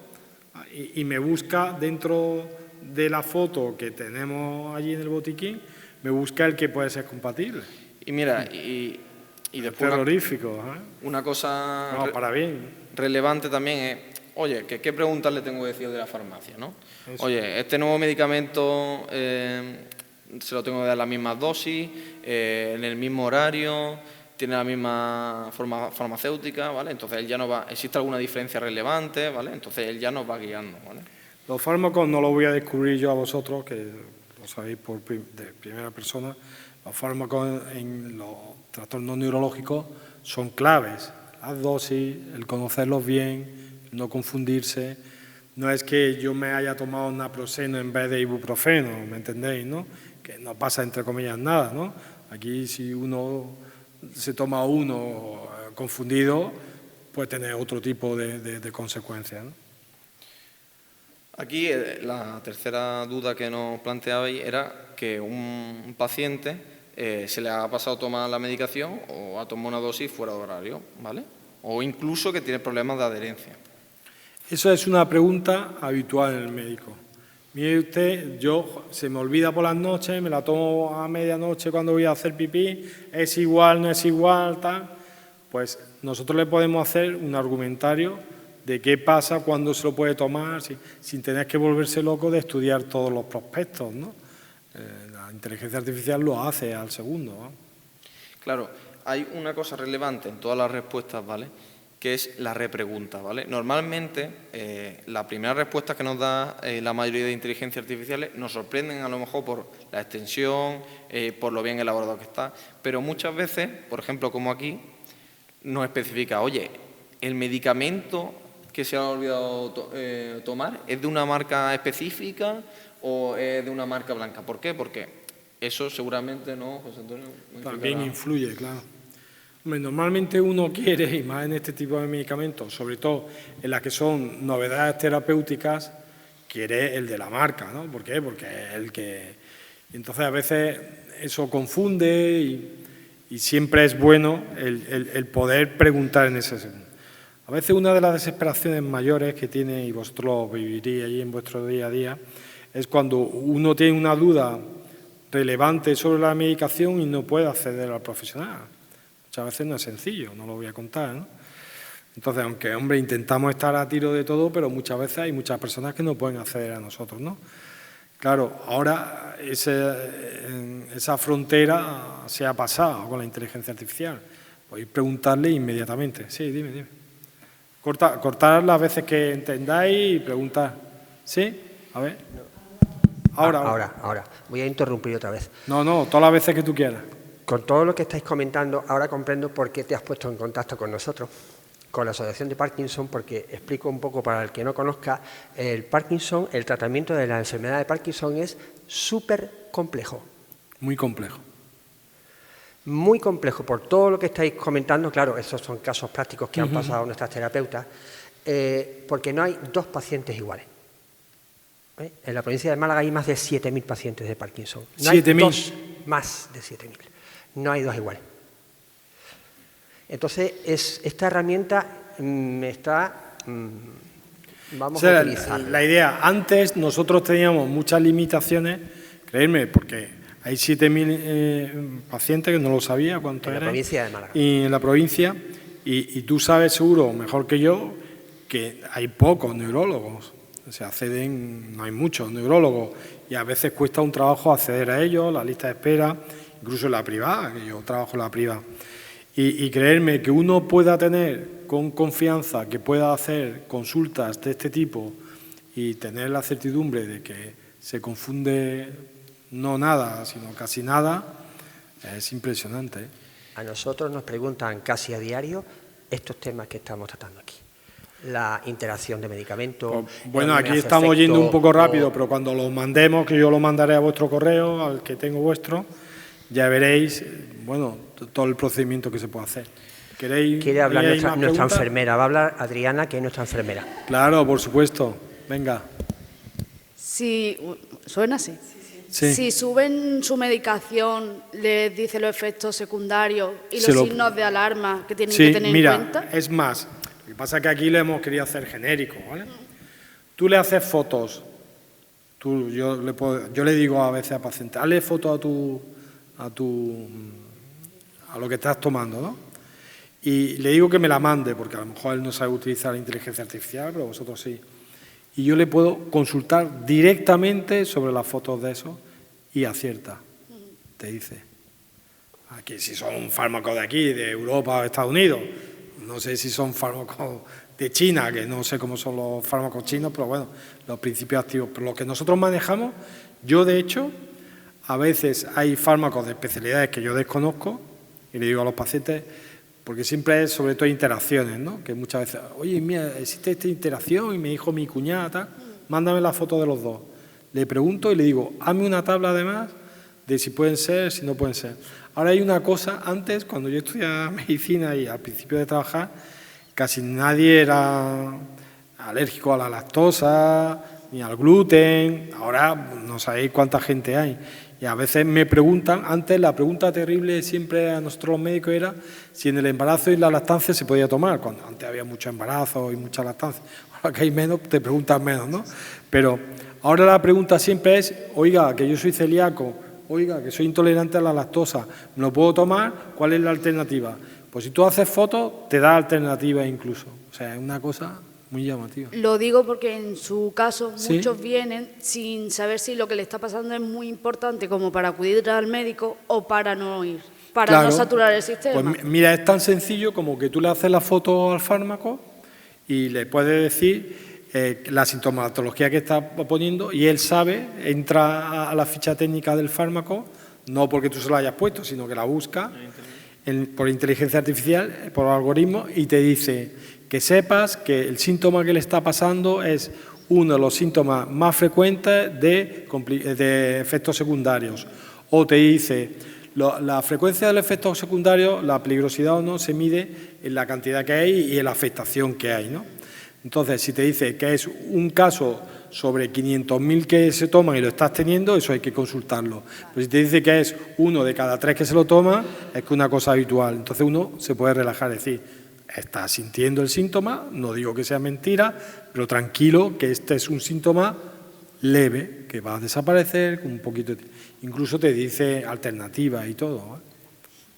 y me busca dentro de la foto que tenemos allí en el botiquín, me busca el que puede ser compatible. Y mira, y Y después terrorífico, ¿eh? Una cosa no, para bien. relevante también es, oye, ¿qué preguntas le tengo que decir de la farmacia, ¿no? Eso. Oye, este nuevo medicamento se lo tengo que dar la misma dosis, en el mismo horario, tiene la misma forma farmacéutica, ¿vale? Entonces él ya nos va, existe alguna diferencia relevante, ¿vale? Entonces él ya nos va guiando, ¿vale? Los fármacos no los voy a descubrir yo a vosotros, que lo sabéis de primera persona. Los fármacos en los trastornos neurológicos son claves. Las dosis, el conocerlos bien, no confundirse. No es que yo me haya tomado naproxeno en vez de ibuprofeno, ¿me entendéis, no? Que no pasa, entre comillas, nada, ¿no? Aquí, si uno se toma uno confundido, puede tener otro tipo de consecuencias, ¿no? Aquí la tercera duda que nos planteabais era que un paciente se le ha pasado a tomar la medicación o ha tomado una dosis fuera de horario, ¿vale? O incluso que tiene problemas de adherencia. Eso es una pregunta habitual en el médico. Mire usted, se me olvida por las noches, me la tomo a medianoche cuando voy a hacer pipí, es igual, no es igual, tal. Pues nosotros le podemos hacer un argumentario de qué pasa, cuándo se lo puede tomar, sin tener que volverse loco de estudiar todos los prospectos, ¿no? La inteligencia artificial lo hace al segundo, ¿no? Claro, hay una cosa relevante en todas las respuestas, ¿vale?, que es la repregunta, ¿vale? Normalmente, la primera respuesta que nos da la mayoría de inteligencias artificiales nos sorprenden a lo mejor por la extensión, por lo bien elaborado que está, pero muchas veces, por ejemplo, como aquí, nos especifica, oye, el medicamento que se ha olvidado tomar es de una marca específica o es de una marca blanca. ¿Por qué? Porque eso seguramente no, José Antonio. También influye, claro. Normalmente uno quiere, y más en este tipo de medicamentos, sobre todo en las que son novedades terapéuticas, quiere el de la marca, ¿no? ¿Por qué? Porque es el que... Entonces a veces eso confunde y siempre es bueno el poder preguntar en ese segundo. A veces una de las desesperaciones mayores que tiene, y vosotros lo viviríais ahí en vuestro día a día, es cuando uno tiene una duda relevante sobre la medicación y no puede acceder al profesional. Muchas veces no es sencillo, no lo voy a contar, ¿no? Entonces, aunque, hombre, intentamos estar a tiro de todo, pero muchas veces hay muchas personas que no pueden acceder a nosotros, ¿no? Claro, ahora esa frontera se ha pasado con la inteligencia artificial. Podéis preguntarle inmediatamente. Sí, dime. Cortar las veces que entendáis y preguntar. ¿Sí? A ver. Ahora. Voy a interrumpir otra vez. No, todas las veces que tú quieras. Con todo lo que estáis comentando, ahora comprendo por qué te has puesto en contacto con nosotros, con la Asociación de Parkinson, porque explico un poco para el que no conozca, el Parkinson, el tratamiento de la enfermedad de Parkinson es súper complejo. Muy complejo. Muy complejo, por todo lo que estáis comentando, claro, esos son casos prácticos que han pasado nuestras terapeutas, porque no hay dos pacientes iguales. En la provincia de Málaga hay más de 7.000 pacientes de Parkinson. No hay dos, más de 7.000. No hay dos iguales. Entonces, esta herramienta vamos a utilizarla. La idea, antes nosotros teníamos muchas limitaciones, creedme, porque hay 7.000 pacientes, que no lo sabía cuánto eran. En la provincia de Málaga. Y en la provincia, y tú sabes seguro, mejor que yo, que hay pocos neurólogos. No hay muchos neurólogos, y a veces cuesta un trabajo acceder a ellos, la lista de espera, incluso en la privada, que yo trabajo en la privada. Y creerme que uno pueda tener con confianza, que pueda hacer consultas de este tipo y tener la certidumbre de que se confunde no nada, sino casi nada, es impresionante, ¿eh? A nosotros nos preguntan casi a diario estos temas que estamos tratando aquí. La interacción de medicamentos. Bueno, aquí estamos yendo un poco rápido, pero cuando lo mandemos, que yo lo mandaré a vuestro correo, al que tengo vuestro, ya veréis, bueno, todo el procedimiento que se puede hacer. Quiere hablar nuestra enfermera. Va a hablar Adriana, que es nuestra enfermera. Claro, por supuesto. Venga. Sí, ¿suena así? Sí. Si suben su medicación, les dice los efectos secundarios y los signos de alarma que tienen que tener en cuenta. Mira, es más, lo que pasa es que aquí lo hemos querido hacer genérico, ¿vale? Tú le haces fotos, yo le digo a veces a pacientes, hazle fotos a lo que estás tomando, ¿no? Y le digo que me la mande, porque a lo mejor él no sabe utilizar la inteligencia artificial, pero vosotros sí. Y yo le puedo consultar directamente sobre las fotos de eso y acierta, te dice. Aquí si son fármacos de aquí, de Europa o Estados Unidos, no sé si son fármacos de China, que no sé cómo son los fármacos chinos, pero bueno, los principios activos. Pero los que nosotros manejamos, yo de hecho, a veces hay fármacos de especialidades que yo desconozco y le digo a los pacientes, porque siempre es sobre todo interacciones, ¿no? Que muchas veces, oye, mira, existe esta interacción y me dijo mi cuñada, tal, mándame la foto de los dos. Le pregunto y le digo, hazme una tabla además de si pueden ser, si no pueden ser. Ahora hay una cosa, antes, cuando yo estudiaba medicina y al principio de trabajar, casi nadie era alérgico a la lactosa, ni al gluten. Ahora no sabéis cuánta gente hay. Y a veces me preguntan, antes la pregunta terrible siempre a nosotros los médicos era si en el embarazo y la lactancia se podía tomar, cuando antes había mucho embarazo y mucha lactancia. Ahora que hay menos, te preguntan menos, ¿no? Pero ahora la pregunta siempre es, oiga, que yo soy celíaco, oiga, que soy intolerante a la lactosa, ¿me lo puedo tomar? ¿Cuál es la alternativa? Pues si tú haces fotos, te da alternativas incluso. O sea, es una cosa muy llamativa. Lo digo porque en su caso ¿Sí? muchos vienen sin saber si lo que le está pasando es muy importante como para acudir al médico o para no ir, para Claro. no saturar el sistema. Pues mira, es tan sencillo como que tú le haces la foto al fármaco y le puedes decir la sintomatología que está poniendo y él sabe, entra a la ficha técnica del fármaco, no porque tú se lo hayas puesto, sino que la busca por inteligencia artificial, por algoritmo, y te dice que sepas que el síntoma que le está pasando es uno de los síntomas más frecuentes de efectos secundarios. O te dice, la frecuencia del efecto secundario, la peligrosidad o no, se mide en la cantidad que hay y en la afectación que hay, ¿no? Entonces, si te dice que es un caso sobre 500.000 que se toman y lo estás teniendo, eso hay que consultarlo. Pero si te dice que es 1 de cada 3 que se lo toma, es que una cosa habitual. Entonces uno se puede relajar, es decir, está sintiendo el síntoma, no digo que sea mentira, pero tranquilo, que este es un síntoma leve, que va a desaparecer con un poquito incluso te dice alternativas y todo, ¿eh?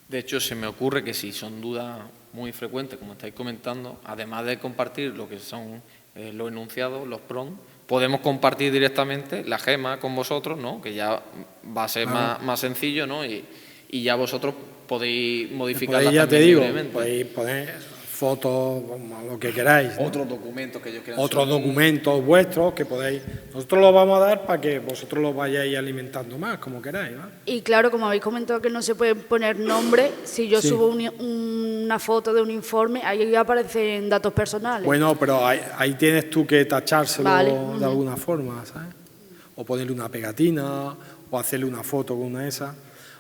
De hecho, se me ocurre que si son dudas muy frecuentes, como estáis comentando, además de compartir lo que son los enunciados, los prompts, podemos compartir directamente la gema con vosotros, ¿no? Que ya va a ser más sencillo, ¿no? Y ya vosotros podéis modificarla ya también te digo, libremente. podéis poner fotos, lo que queráis, ¿no? Otros documentos que ellos quieran Otros subir. documentos vuestros que podéis. Nosotros los vamos a dar para que vosotros los vayáis alimentando más, como queráis, ¿no? Y claro, como habéis comentado que no se puede poner nombre, si yo Sí. subo una foto de un informe, ahí aparecen datos personales. Bueno, pero ahí tienes tú que tachárselo Vale. de alguna forma, ¿sabes? O ponerle una pegatina, o hacerle una foto con una de esas.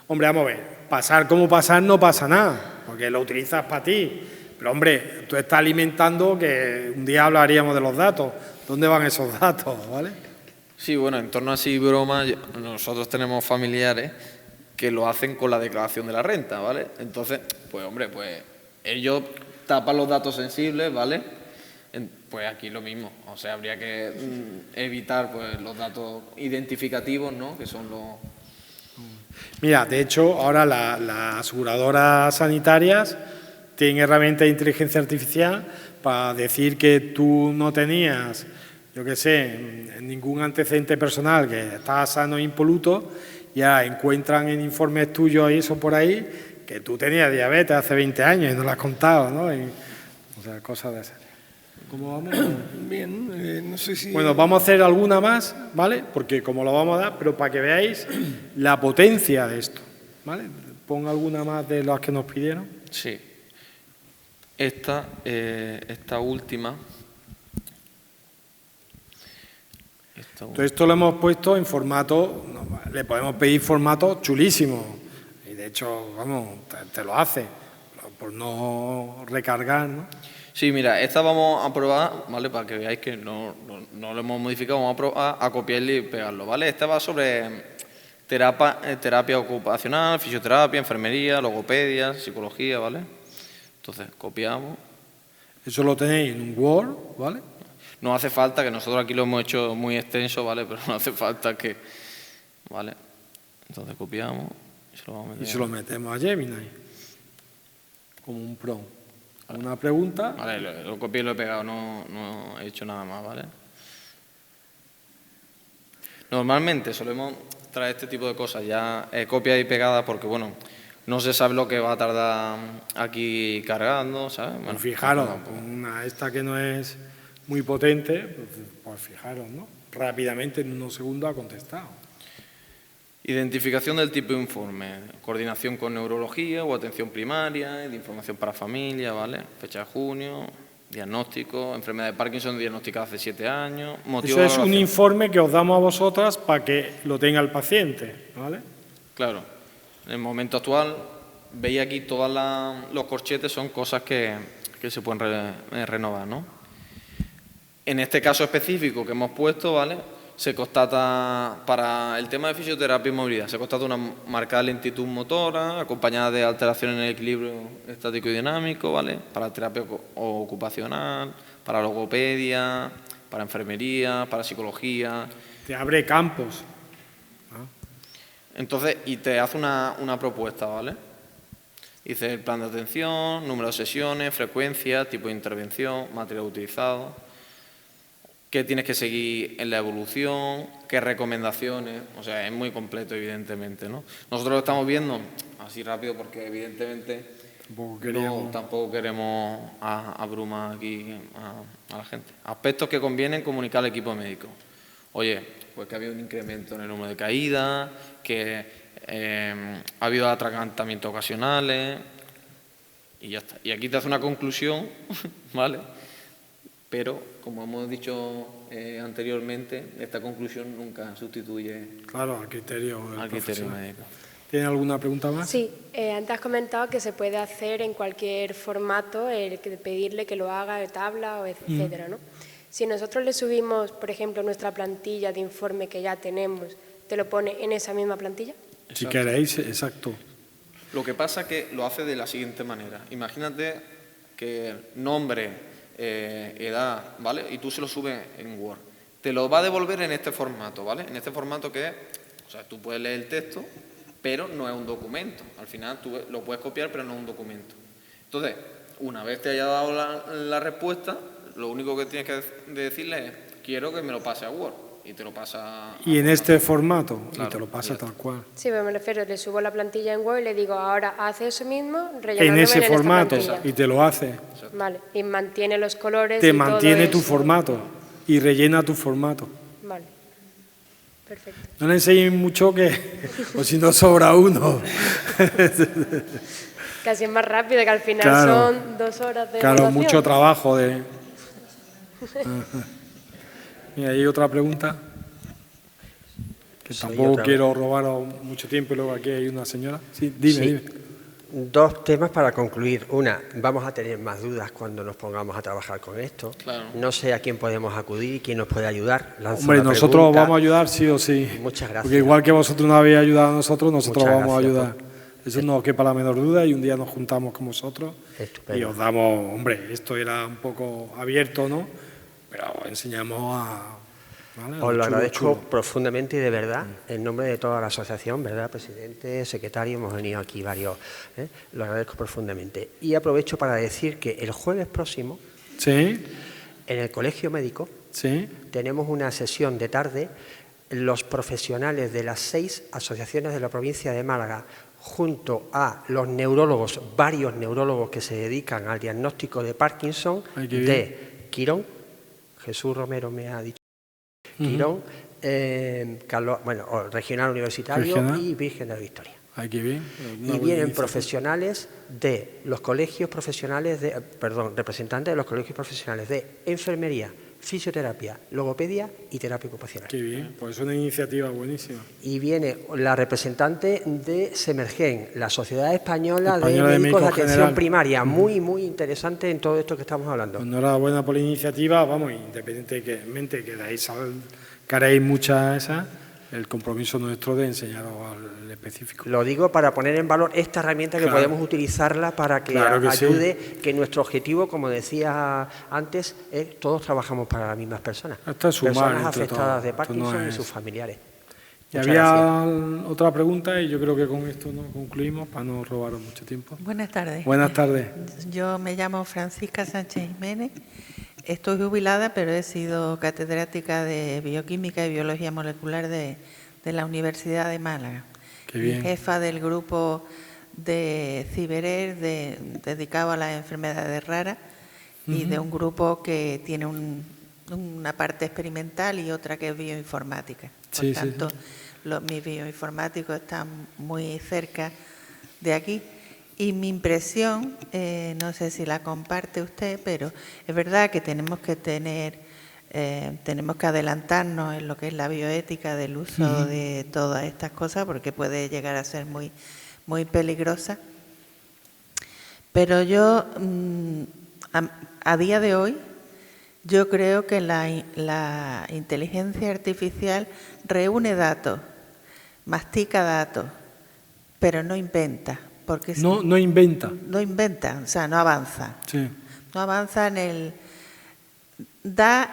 Hombre, vamos a ver, pasar como pasar no pasa nada, porque lo utilizas para ti. Pero, hombre, tú estás alimentando que un día hablaríamos de los datos. ¿Dónde van esos datos, vale? Sí, bueno, en torno a así broma, nosotros tenemos familiares que lo hacen con la declaración de la renta, ¿vale? Entonces, pues hombre, pues ellos tapan los datos sensibles, ¿vale? Pues aquí lo mismo, o sea, habría que evitar pues los datos identificativos, ¿no? Que son los... Mira, de hecho, ahora las aseguradoras sanitarias tienen herramientas de inteligencia artificial para decir que tú no tenías, yo qué sé, ningún antecedente personal, que estabas sano e impoluto, ya encuentran en informes tuyos y eso por ahí, que tú tenías diabetes hace 20 años y no lo has contado, ¿no? O sea, cosas de esas. ¿Cómo vamos? Bien, no sé si... Bueno, vamos a hacer alguna más, ¿vale? Porque como lo vamos a dar, pero para que veáis la potencia de esto, ¿vale? Pongo alguna más de las que nos pidieron. Sí. Esta última... Todo esto lo hemos puesto en formato, le podemos pedir formato chulísimo. Y de hecho, vamos, te lo hace, por no recargar, ¿no? Sí, mira, esta vamos a probar, ¿vale? Para que veáis que no lo hemos modificado, vamos a probar a copiarle y pegarlo, ¿vale? Esta va sobre terapia ocupacional, fisioterapia, enfermería, logopedia, psicología, ¿vale? Entonces, copiamos. Eso lo tenéis en un Word, ¿vale? No hace falta, que nosotros aquí lo hemos hecho muy extenso, ¿vale? Pero no hace falta que... ¿Vale? Entonces copiamos y se lo vamos a meter. Y se lo metemos a Gemini, como un prompt. ¿Una pregunta? Vale, lo copié y lo he pegado, no he hecho nada más, ¿vale? Normalmente solemos traer este tipo de cosas ya copias y pegadas porque, bueno, no se sabe lo que va a tardar aquí cargando, ¿sabes? Bueno, fijaros, esta que no es muy potente, pues fijaros, ¿no? Rápidamente, en unos segundos, ha contestado. Identificación del tipo de informe, coordinación con neurología o atención primaria, de información para familia, ¿vale? Fecha de junio, diagnóstico, enfermedad de Parkinson diagnosticada hace 7 años. Eso es un informe que os damos a vosotras para que lo tenga el paciente, ¿vale? Claro. En el momento actual, veis aquí todos los corchetes son cosas que se pueden renovar, ¿no? En este caso específico que hemos puesto, ¿vale? Se constata, para el tema de fisioterapia y movilidad, se constata una marcada lentitud motora, acompañada de alteraciones en el equilibrio estático y dinámico, ¿vale? Para terapia ocupacional, para logopedia, para enfermería, para psicología. Te abre campos. Entonces, y te hace una propuesta, ¿vale? Dice el plan de atención, número de sesiones, frecuencia, tipo de intervención, material utilizado, qué tienes que seguir en la evolución, qué recomendaciones, o sea, es muy completo, evidentemente, ¿no? Nosotros lo estamos viendo así rápido porque, evidentemente, tampoco queremos abrumar aquí a la gente. Aspectos que convienen comunicar al equipo médico. Oye, pues que ha habido un incremento en el número de caídas, que ha habido atragantamientos ocasionales y ya está. Y aquí te hace una conclusión, ¿vale? Pero, como hemos dicho anteriormente, esta conclusión nunca sustituye al criterio médico. ¿Tiene alguna pregunta más? Sí, antes has comentado que se puede hacer en cualquier formato, pedirle que lo haga de tabla o etcétera, ¿no? Si nosotros le subimos, por ejemplo, nuestra plantilla de informe que ya tenemos, ¿te lo pone en esa misma plantilla? Si queréis, exacto. Lo que pasa es que lo hace de la siguiente manera. Imagínate que nombre, edad, ¿vale? Y tú se lo subes en Word. Te lo va a devolver en este formato, ¿vale? En este formato que es, o sea, tú puedes leer el texto, pero no es un documento. Al final tú lo puedes copiar, pero no es un documento. Entonces, una vez te haya dado la respuesta, lo único que tienes que decirle es, quiero que me lo pase a Word. Y te lo pasa... Y en este formato, claro, y te lo pasa tal cual. Sí, pero me refiero, le subo la plantilla en Word y le digo, ahora hace eso mismo, rellenándome en ese formato, esta y te lo hace. Vale, y mantiene los colores Te y mantiene todo tu eso. formato y rellena tu formato. Vale, perfecto. No le enseñéis mucho o si no sobra uno. Casi es más rápido, que al final son 2 horas de Claro, evaluación. mucho trabajo de... Mira, ¿hay otra pregunta? Que tampoco quiero robaros mucho tiempo y luego aquí hay una señora. Sí, dime. 2 temas para concluir. Una, vamos a tener más dudas cuando nos pongamos a trabajar con esto. Claro. No sé a quién podemos acudir y quién nos puede ayudar. Hombre, nosotros vamos a ayudar sí o sí. Muchas gracias. Porque igual que vosotros nos habéis ayudado a nosotros vamos a ayudar. Eso no os quepa la menor duda y un día nos juntamos con vosotros. Estupendo. Y os damos, hombre, esto era un poco abierto, ¿no? Pero os enseñamos a... ¿vale? Os lo agradezco profundamente y de verdad, en nombre de toda la asociación, ¿verdad, presidente, secretario? Hemos venido aquí varios, lo agradezco profundamente. Y aprovecho para decir que el jueves próximo, en el Colegio Médico, tenemos una sesión de tarde, los profesionales de las 6 asociaciones de la provincia de Málaga, junto a los neurólogos, varios neurólogos que se dedican al diagnóstico de Parkinson, de Quirón, Jesús Romero me ha dicho, Quirón, Regional Universitario y Virgen de la Victoria. Qué bien. Y vienen profesionales de los colegios profesionales, representantes de los colegios profesionales de enfermería, fisioterapia, logopedia y terapia ocupacional. Qué bien, pues es una iniciativa buenísima. Y viene la representante de SEMERGEN, la Sociedad Española de Médicos de Atención Primaria, muy interesante en todo esto que estamos hablando. Pues enhorabuena por la iniciativa, vamos, independientemente que haréis muchas esas, el compromiso nuestro de enseñaros al específico. Lo digo para poner en valor esta herramienta que podemos utilizarla para que ayude, que nuestro objetivo, como decía antes, es todos trabajamos para las mismas personas. Hasta sumar personas afectadas de Parkinson y sus familiares. Y había otra pregunta y yo creo que con esto nos concluimos para no robaros mucho tiempo. Buenas tardes. Buenas tardes. Yo me llamo Francisca Sánchez Jiménez. Estoy jubilada, pero he sido catedrática de Bioquímica y Biología Molecular de la Universidad de Málaga. Qué bien. Y jefa del grupo de CIBERER dedicado a las enfermedades raras y de un grupo que tiene una parte experimental y otra que es bioinformática. Por tanto, mis bioinformáticos están muy cerca de aquí. Y mi impresión, no sé si la comparte usted, pero es verdad que tenemos que adelantarnos en lo que es la bioética del uso de todas estas cosas, porque puede llegar a ser muy, muy peligrosa. Pero yo, a día de hoy, yo creo que la inteligencia artificial reúne datos, mastica datos, pero no inventa. Porque no inventa. No inventa, o sea, no avanza. Sí. No avanza da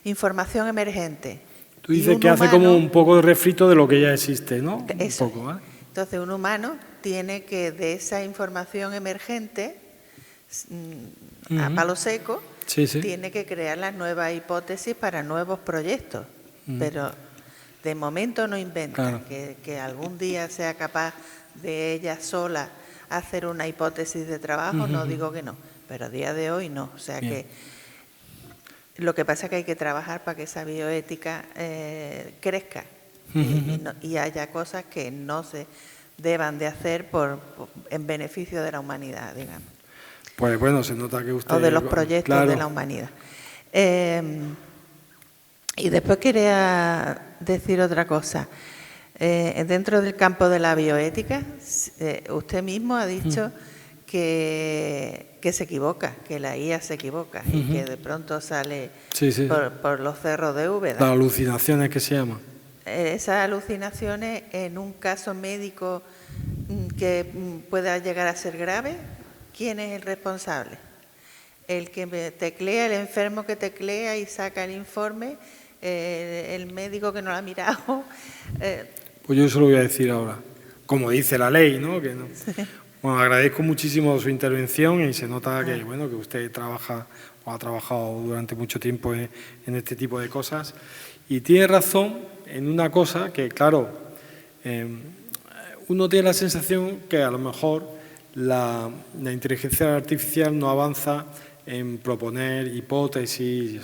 información emergente. Tú dices que hace como un poco de refrito de lo que ya existe, ¿no? Eso. Un poco, ¿vale? Entonces, un humano tiene que, de esa información emergente, a palo seco, tiene que crear las nuevas hipótesis para nuevos proyectos. Pero de momento no inventa. Claro. Que algún día sea capaz de ella sola hacer una hipótesis de trabajo, no digo que no, pero a día de hoy no. O sea que lo que pasa es que hay que trabajar para que esa bioética crezca y haya cosas que no se deban de hacer en beneficio de la humanidad, digamos. Pues bueno, se nota que usted... O de los proyectos de la humanidad. Y después quería decir otra cosa. Dentro del campo de la bioética, usted mismo ha dicho que se equivoca, que la IA se equivoca y que de pronto sale por los cerros de Úbeda. Las alucinaciones que se llaman. Esas alucinaciones en un caso médico que pueda llegar a ser grave, ¿quién es el responsable? El que teclea, el enfermo que teclea y saca el informe, el médico que no lo ha mirado. Pues yo eso lo voy a decir ahora, como dice la ley, ¿no? Que no. Bueno, agradezco muchísimo su intervención y se nota que, bueno, que usted trabaja o ha trabajado durante mucho tiempo en este tipo de cosas. Y tiene razón en una cosa que, claro, uno tiene la sensación que a lo mejor la inteligencia artificial no avanza en proponer hipótesis,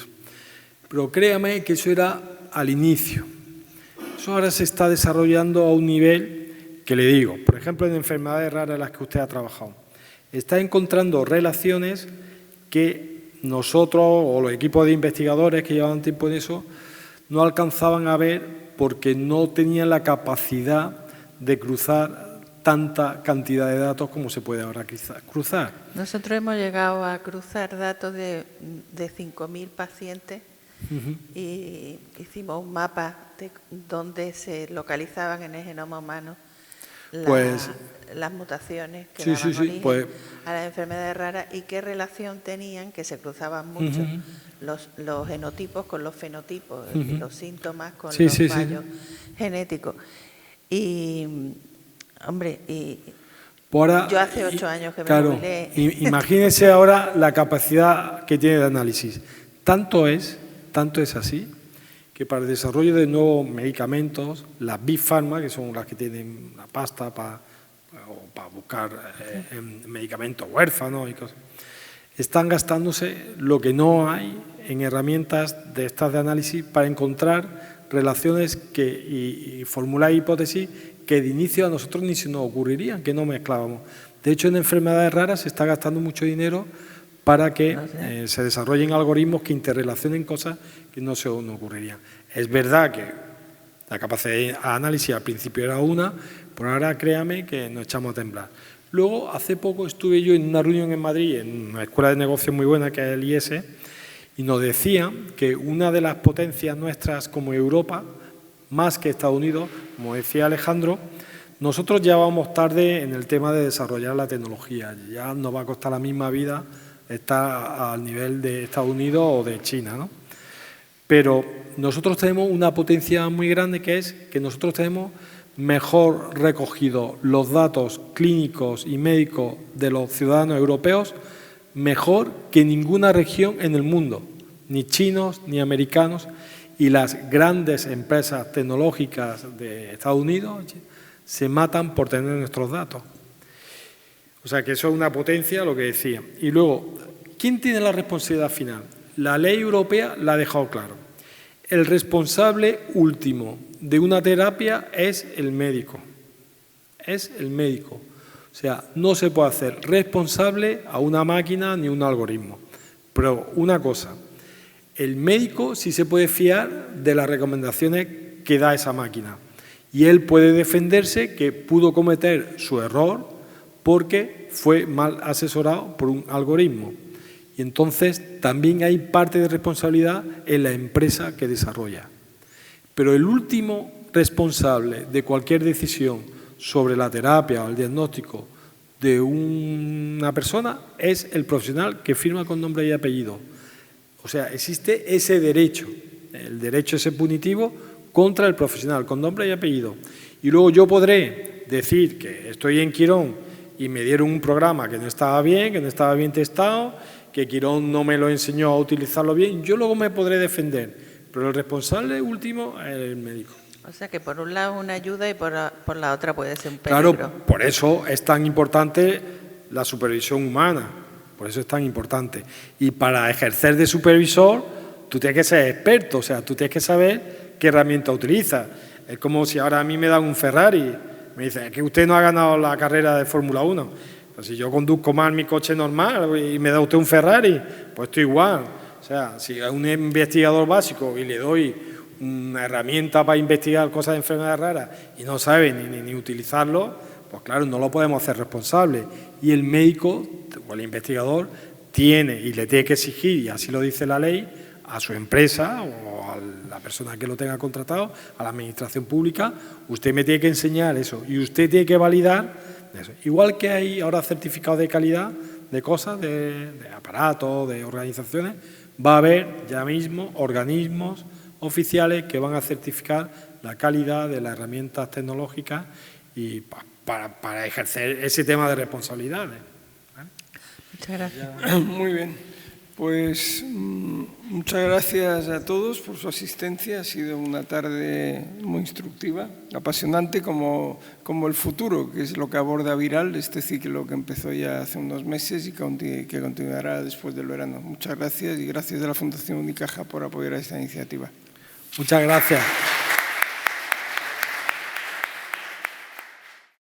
pero créame que eso era al inicio. Eso ahora se está desarrollando a un nivel que le digo, por ejemplo, en enfermedades raras en las que usted ha trabajado. Está encontrando relaciones que nosotros o los equipos de investigadores que llevaban tiempo en eso no alcanzaban a ver porque no tenían la capacidad de cruzar tanta cantidad de datos como se puede ahora cruzar. Nosotros hemos llegado a cruzar datos de 5.000 pacientes y hicimos un mapa de donde se localizaban en el genoma humano las mutaciones que daban origen a las enfermedades raras y qué relación tenían, que se cruzaban mucho los genotipos con los fenotipos, los síntomas con los fallos genéticos. Y, hombre, yo hace 8 años que me jubilé. Imagínese ahora la capacidad que tiene de análisis. Tanto es así que para el desarrollo de nuevos medicamentos, las Big Pharma, que son las que tienen la pasta para buscar medicamentos huérfanos y cosas, están gastándose lo que no hay en herramientas de estas de análisis para encontrar relaciones y formular hipótesis que de inicio a nosotros ni se nos ocurrirían, que no mezclábamos. De hecho, en enfermedades raras se está gastando mucho dinero para que se desarrollen algoritmos que interrelacionen cosas que no se nos ocurrirían. Es verdad que la capacidad de análisis al principio era una, pero ahora créame que nos echamos a temblar. Luego, hace poco estuve yo en una reunión en Madrid, en una escuela de negocios muy buena que es el IES, y nos decían que una de las potencias nuestras como Europa, más que Estados Unidos, como decía Alejandro, nosotros ya vamos tarde en el tema de desarrollar la tecnología. Ya nos va a costar la misma vida estar al nivel de Estados Unidos o de China, ¿no? Pero nosotros tenemos una potencia muy grande, que es que nosotros tenemos mejor recogidos los datos clínicos y médicos de los ciudadanos europeos, mejor que ninguna región en el mundo, ni chinos ni americanos, y las grandes empresas tecnológicas de Estados Unidos se matan por tener nuestros datos. O sea que eso es una potencia, lo que decía. Y luego, ¿quién tiene la responsabilidad final? La ley europea la ha dejado claro. El responsable último de una terapia es el médico. Es el médico. O sea, no se puede hacer responsable a una máquina ni un algoritmo. Pero una cosa, el médico sí se puede fiar de las recomendaciones que da esa máquina. Y él puede defenderse que pudo cometer su error porque fue mal asesorado por un algoritmo. Y entonces también hay parte de responsabilidad en la empresa que desarrolla. Pero el último responsable de cualquier decisión sobre la terapia o el diagnóstico de una persona es el profesional que firma con nombre y apellido. O sea, existe ese derecho, el derecho ese punitivo contra el profesional, con nombre y apellido. Y luego yo podré decir que estoy en Quirón y me dieron un programa que no estaba bien testado, que Quirón no me lo enseñó a utilizarlo bien, yo luego me podré defender, pero el responsable último es el médico. O sea que por un lado una ayuda y por la otra puede ser un peligro. Claro, por eso es tan importante la supervisión humana, por eso es tan importante. Y para ejercer de supervisor, tú tienes que ser experto, o sea, tú tienes que saber qué herramienta utiliza. Es como si ahora a mí me dan un Ferrari, me dicen, es que usted no ha ganado la carrera de Fórmula 1. Pues si yo conduzco mal mi coche normal y me da usted un Ferrari, pues estoy igual. O sea, si a un investigador básico y le doy una herramienta para investigar cosas de enfermedades raras y no sabe ni utilizarlo, pues claro, no lo podemos hacer responsable. Y el médico o el investigador tiene y le tiene que exigir, y así lo dice la ley, a su empresa o a la persona que lo tenga contratado, a la administración pública, usted me tiene que enseñar eso y usted tiene que validar eso. Igual que hay ahora certificados de calidad de cosas, de aparatos, de organizaciones, va a haber ya mismo organismos oficiales que van a certificar la calidad de las herramientas tecnológicas y para ejercer ese tema de responsabilidades. Muchas gracias. Muy bien. Pues muchas gracias a todos por su asistencia. Ha sido una tarde muy instructiva, apasionante como el futuro, que es lo que aborda Viral, este ciclo que empezó ya hace unos meses y que continuará después del verano. Muchas gracias y gracias a la Fundación Unicaja por apoyar a esta iniciativa. Muchas gracias.